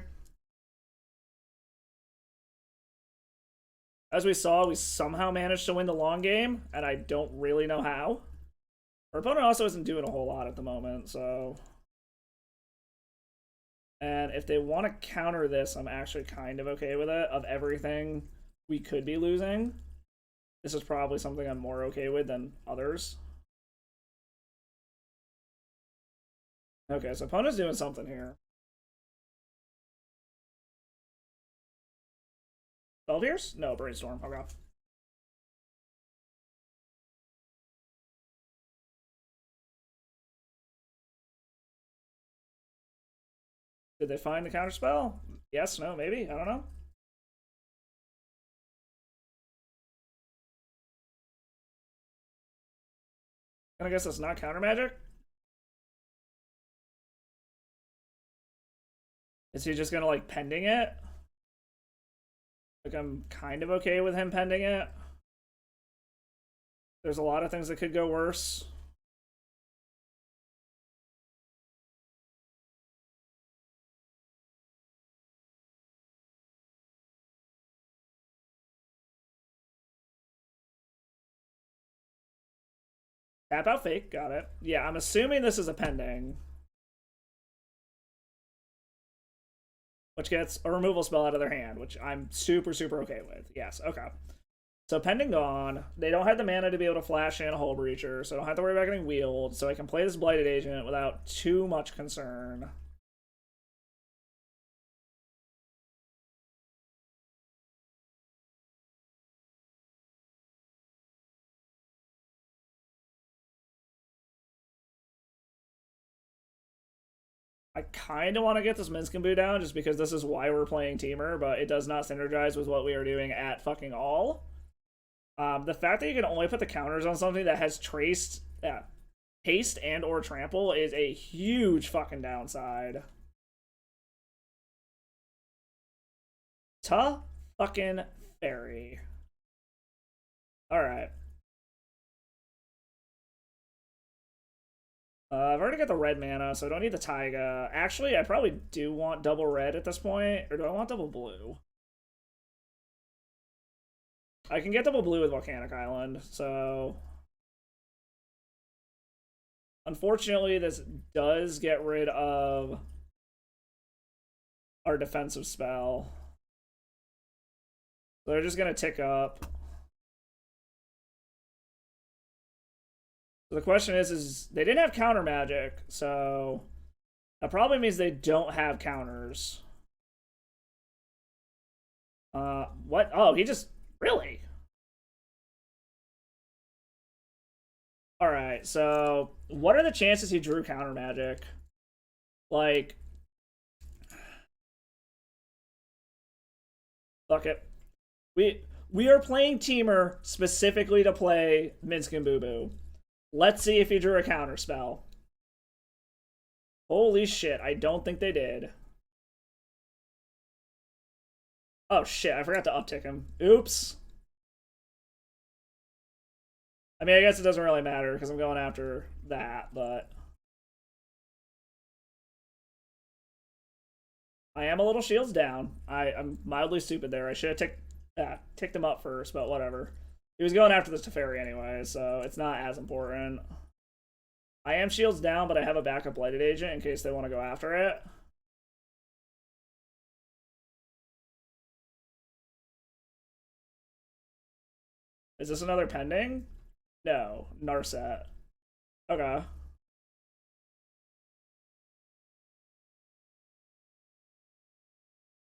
As we saw, we somehow managed to win the long game, and I don't really know how. Our opponent also isn't doing a whole lot at the moment, so... And if they want to counter this, I'm actually kind of okay with it. Of everything we could be losing, this is probably something I'm more okay with than others. Okay, so opponent's doing something here. Spell Pierce? No, Brainstorm. Okay. Did they find the counterspell? Yes, no, maybe? I don't know. And I guess that's not counter magic? Is he just gonna, like, pending it? Like, I'm kind of okay with him pending it. There's a lot of things that could go worse. Tap out fake, got it. Yeah, I'm assuming this is a pending. Which gets a removal spell out of their hand, which I'm super, super okay with. Yes, okay. So pending gone, they don't have the mana to be able to flash in a Hull Breacher, so I don't have to worry about getting wheeled, so I can play this Blighted Agent without too much concern. I kind of want to get this Minskenboo down just because this is why we're playing Temur, but it does not synergize with what we are doing at fucking all. The fact that you can only put the counters on something that has traced, haste and or trample is a huge fucking downside. Ta fucking fairy. Alright. I've already got the red mana, so I don't need the Taiga. Actually, I probably do want double red at this point, or do I want double blue? I can get double blue with Volcanic Island, so... Unfortunately, this does get rid of our defensive spell. So they're just going to tick up. So the question is they didn't have counter magic, so that probably means they don't have counters. What? Oh, he just... Really? Alright, so what are the chances he drew counter magic? Like... Fuck it. We are playing Temur specifically to play Minskin Boo Boo. Let's see if he drew a counter spell. Holy shit, I don't think they did. Oh shit, I forgot to uptick him. Oops. I mean, I guess it doesn't really matter because I'm going after that, but... I am a little shields down. I'm mildly stupid there. I should have ticked him up first, but whatever. He was going after this Teferi anyway, so it's not as important. I am shields down, but I have a backup Blighted Agent in case they want to go after it. Is this another pending? No, Narset. Okay.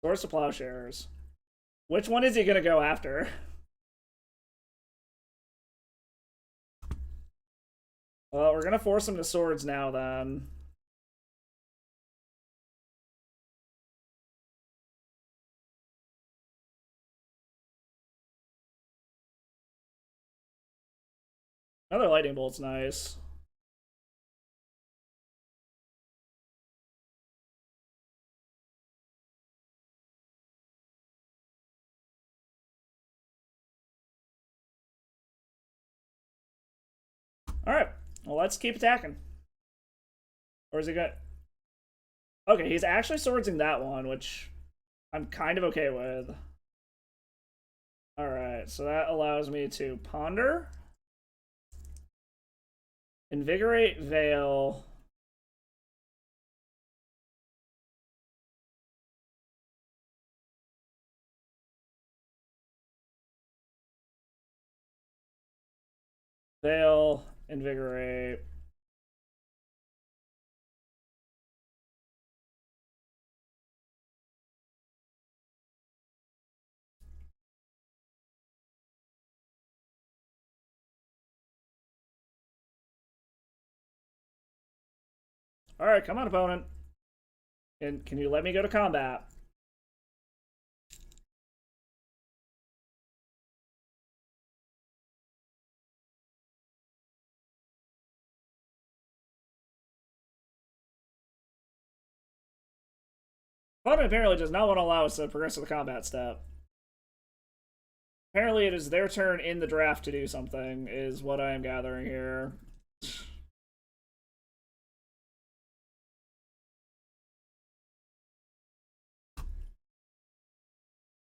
Swords to Plowshares. Which one is he gonna go after? Well, we're gonna force him to swords now then. Another lightning bolt's nice. Alright, well, let's keep attacking. Or is he good? Okay, he's actually swordsing that one, which I'm kind of okay with. Alright, so that allows me to ponder, invigorate, veil, veil, invigorate. Alright, come on, opponent. And can you let me go to combat? Opponent apparently does not want to allow us to progress to the combat step. Apparently, it is their turn in the draft to do something, is what I am gathering here.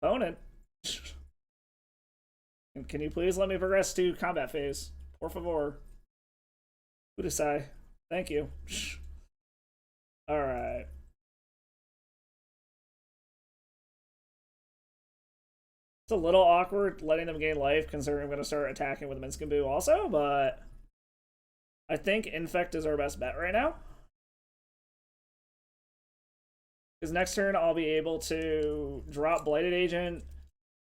Opponent. Can you please let me progress to combat phase? Por favor. Kudasai. Thank you. Alright. It's a little awkward letting them gain life, considering I'm going to start attacking with Minskimbu also, but I think Infect is our best bet right now. Because next turn I'll be able to drop Blighted Agent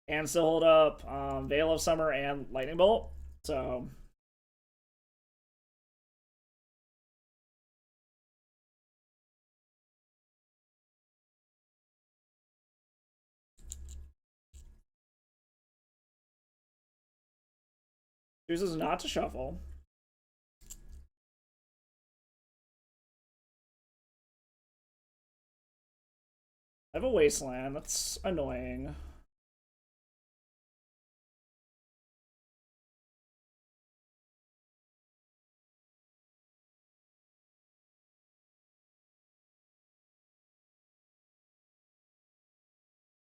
and still hold up Veil of Summer and Lightning Bolt. So chooses not to shuffle. I have a Wasteland. That's annoying.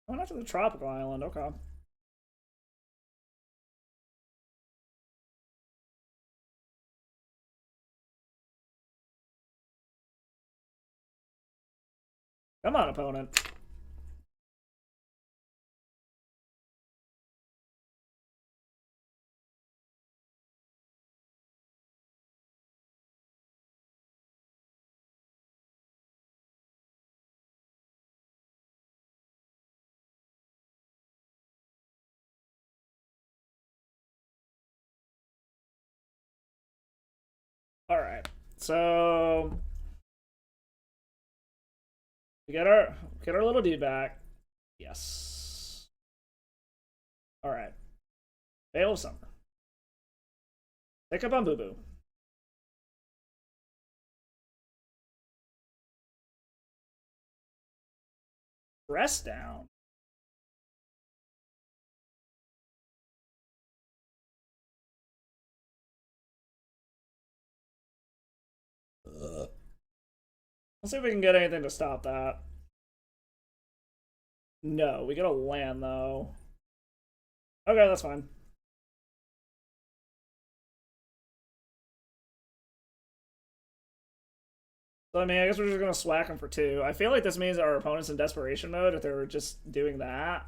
Oh, not to the tropical island. Okay. Come on, opponent. All right. So we get our little dude back. Yes. All right. Veil of Summer. Pick up on Boo Boo. Rest down. Let's see if we can get anything to stop that. No, we get a land though. Okay, that's fine. So I mean, I guess we're just gonna swack them for 2. I feel like this means our opponent's in desperation mode if they were just doing that.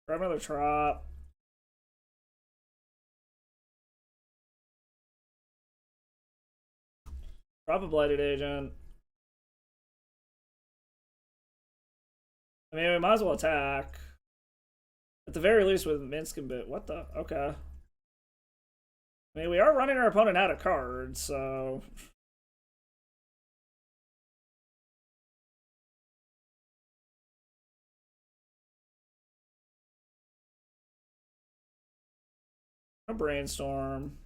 Grab another trop. Drop a Blighted Agent. I mean, we might as well attack. At the very least with Minskimbu. What the? Okay. I mean, we are running our opponent out of cards, so... A brainstorm.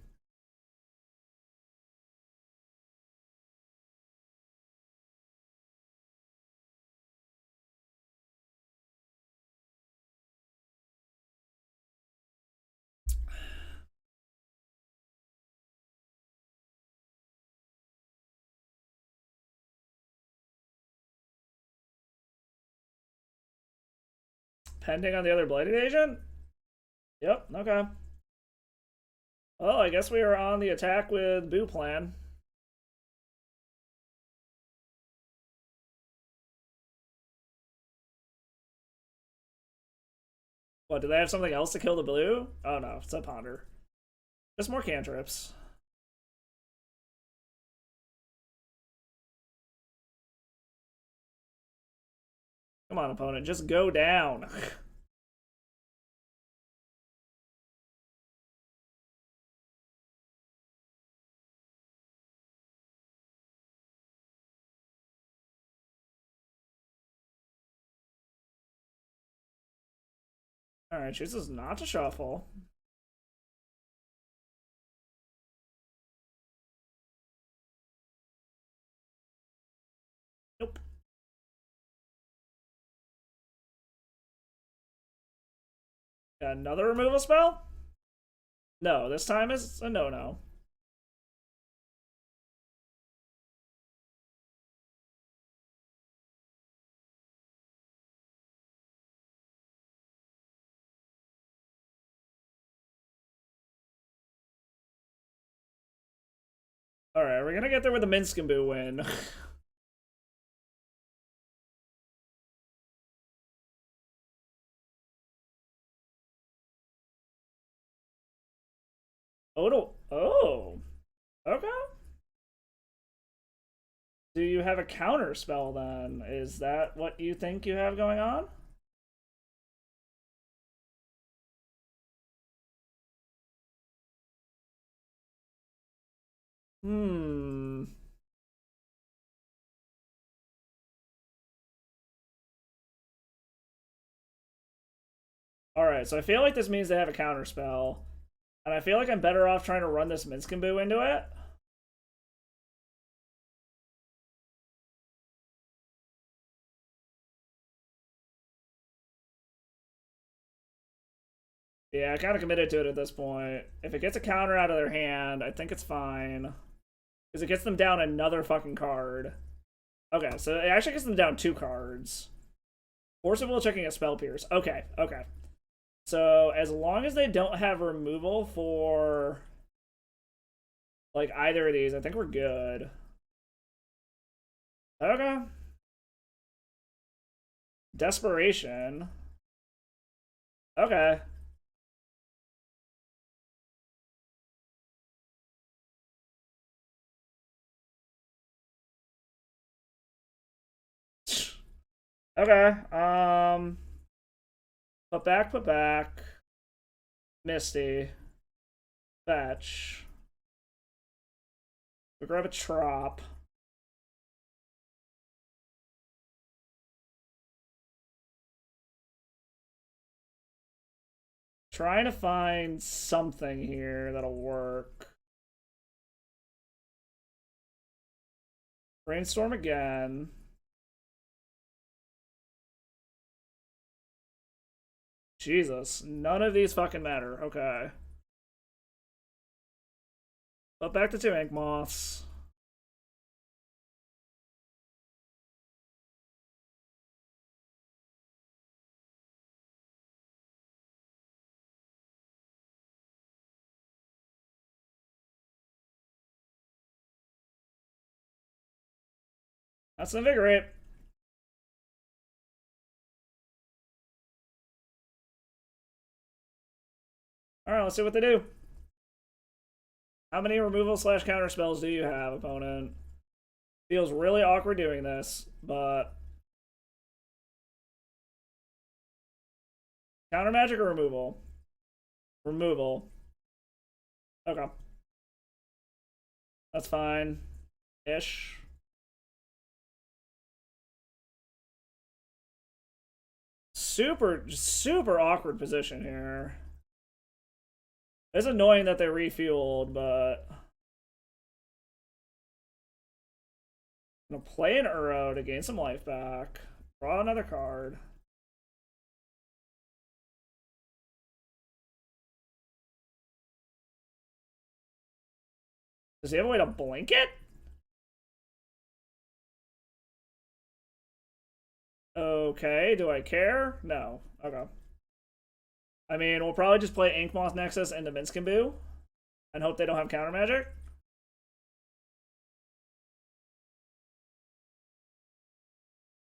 Pending on the other Blighted Agent? Yep, okay. Well, I guess we are on the attack with Boo plan. What, do they have something else to kill the blue? Oh no, it's a Ponder. Just more cantrips. Come on, opponent, just go down. Alright, chooses not to shuffle. Nope. Another removal spell? No, this time is a no-no. Alright, we're gonna get there with a Minskamboo win. Oh. Okay. Do you have a counter spell then? Is that what you think you have going on? Hmm. Alright, so I feel like this means they have a counter spell. And I feel like I'm better off trying to run this Minskamboo into it. Yeah, I kind of committed to it at this point. If it gets a counter out of their hand, I think it's fine. Because it gets them down another fucking card. Okay, so it actually gets them down 2 cards. Force of Will checking a Spell Pierce. Okay. So as long as they don't have removal for like either of these, I think we're good. Okay. Desperation. Okay. Okay. Put back. Misty. Fetch. We grab a Trop. Trying to find something here that'll work. Brainstorm again. Jesus, none of these fucking matter. Okay. But back to 2 Ink Moths. That's Invigorate. Alright, let's see what they do. How many removal / counter spells do you have, opponent? Feels really awkward doing this, but... Counter magic or removal? Removal. Okay. That's fine. Ish. Super awkward position here. It's annoying that they refueled, but... I'm gonna play an Uro to gain some life back. Draw another card. Does he have a way to blink it? Okay, do I care? No. Okay. I mean, we'll probably just play Inkmoth Nexus into Minskamboo and hope they don't have counter magic.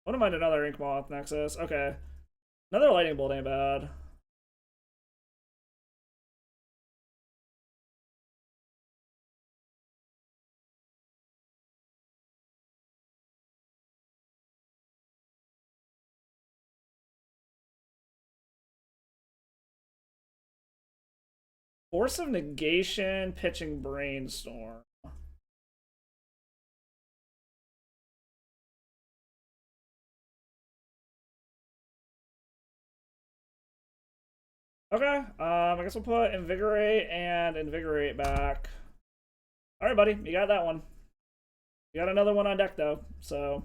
Wouldn't mind another Inkmoth Nexus. Okay. Another Lightning Bolt ain't bad. Force of Negation, pitching Brainstorm. Okay, I guess we'll put Invigorate and Invigorate back. Alright, buddy, you got that one. You got another one on deck, though, so...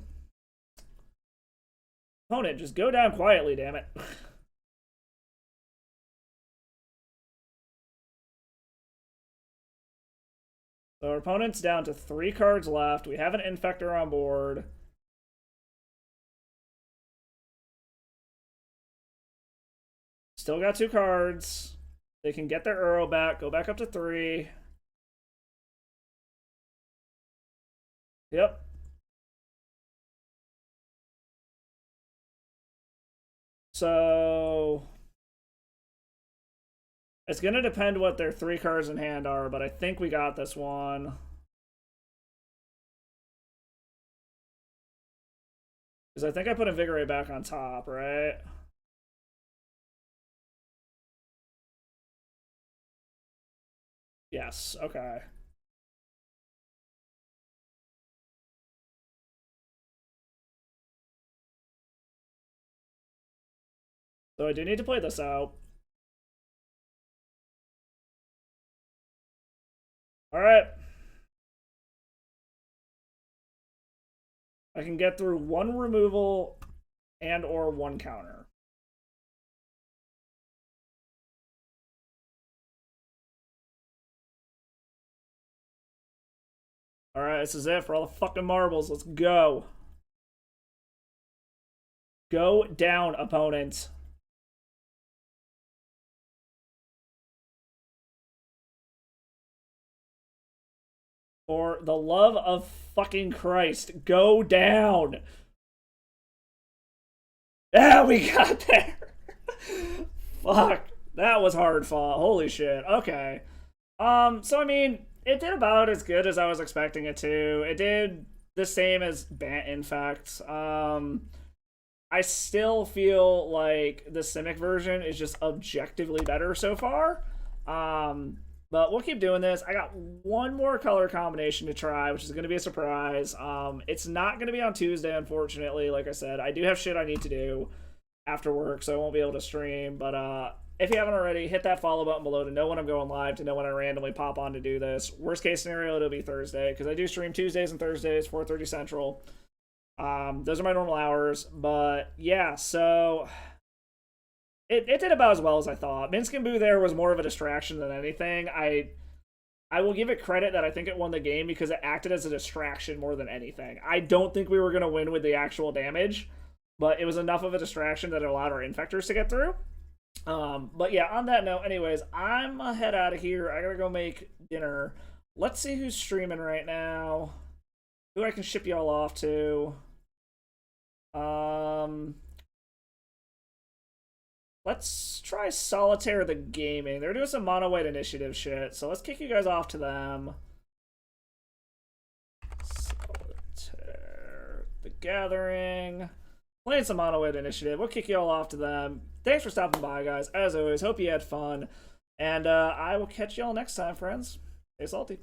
Opponent, just go down quietly, damn it. So our opponent's down to 3 cards left. We have an Infector on board. Still got 2 cards. They can get their Uro back, go back up to 3. Yep. So it's going to depend what their 3 cards in hand are, but I think we got this one. Because I think I put Invigorate back on top, right? Yes, okay. So I do need to play this out. Alright. I can get through 1 removal and or 1 counter. Alright, this is it for all the fucking marbles. Let's go. Go down, opponent. For the love of fucking Christ, go down. Yeah, we got there. Fuck. That was hard fought. Holy shit. Okay. So I mean, it did about as good as I was expecting it to. It did the same as Bant Infect. I still feel like the Simic version is just objectively better so far. But we'll keep doing this. I got 1 more color combination to try, which is going to be a surprise. It's not going to be on Tuesday, unfortunately. Like I said, I do have shit I need to do after work, so I won't be able to stream. But if you haven't already, hit that follow button below to know when I'm going live, to know when I randomly pop on to do this. Worst case scenario, it'll be Thursday, because I do stream Tuesdays and Thursdays, 4:30 Central. Those are my normal hours. But yeah, so it did about as well as I thought. Minsc and Boo there was more of a distraction than anything. I will give it credit that I think it won the game because it acted as a distraction more than anything. I don't think we were going to win with the actual damage, but it was enough of a distraction that it allowed our Infectors to get through. But yeah, on that note, anyways, I'm gonna head out of here. I gotta go make dinner. Let's see who's streaming right now. Who I can ship y'all off to. Let's try Solitaire the Gaming. They're doing some mono white initiative shit, so let's kick you guys off to them. Solitaire the Gathering. Playing some mono white initiative. We'll kick you all off to them. Thanks for stopping by, guys. As always, hope you had fun. And I will catch y'all next time, friends. Stay salty.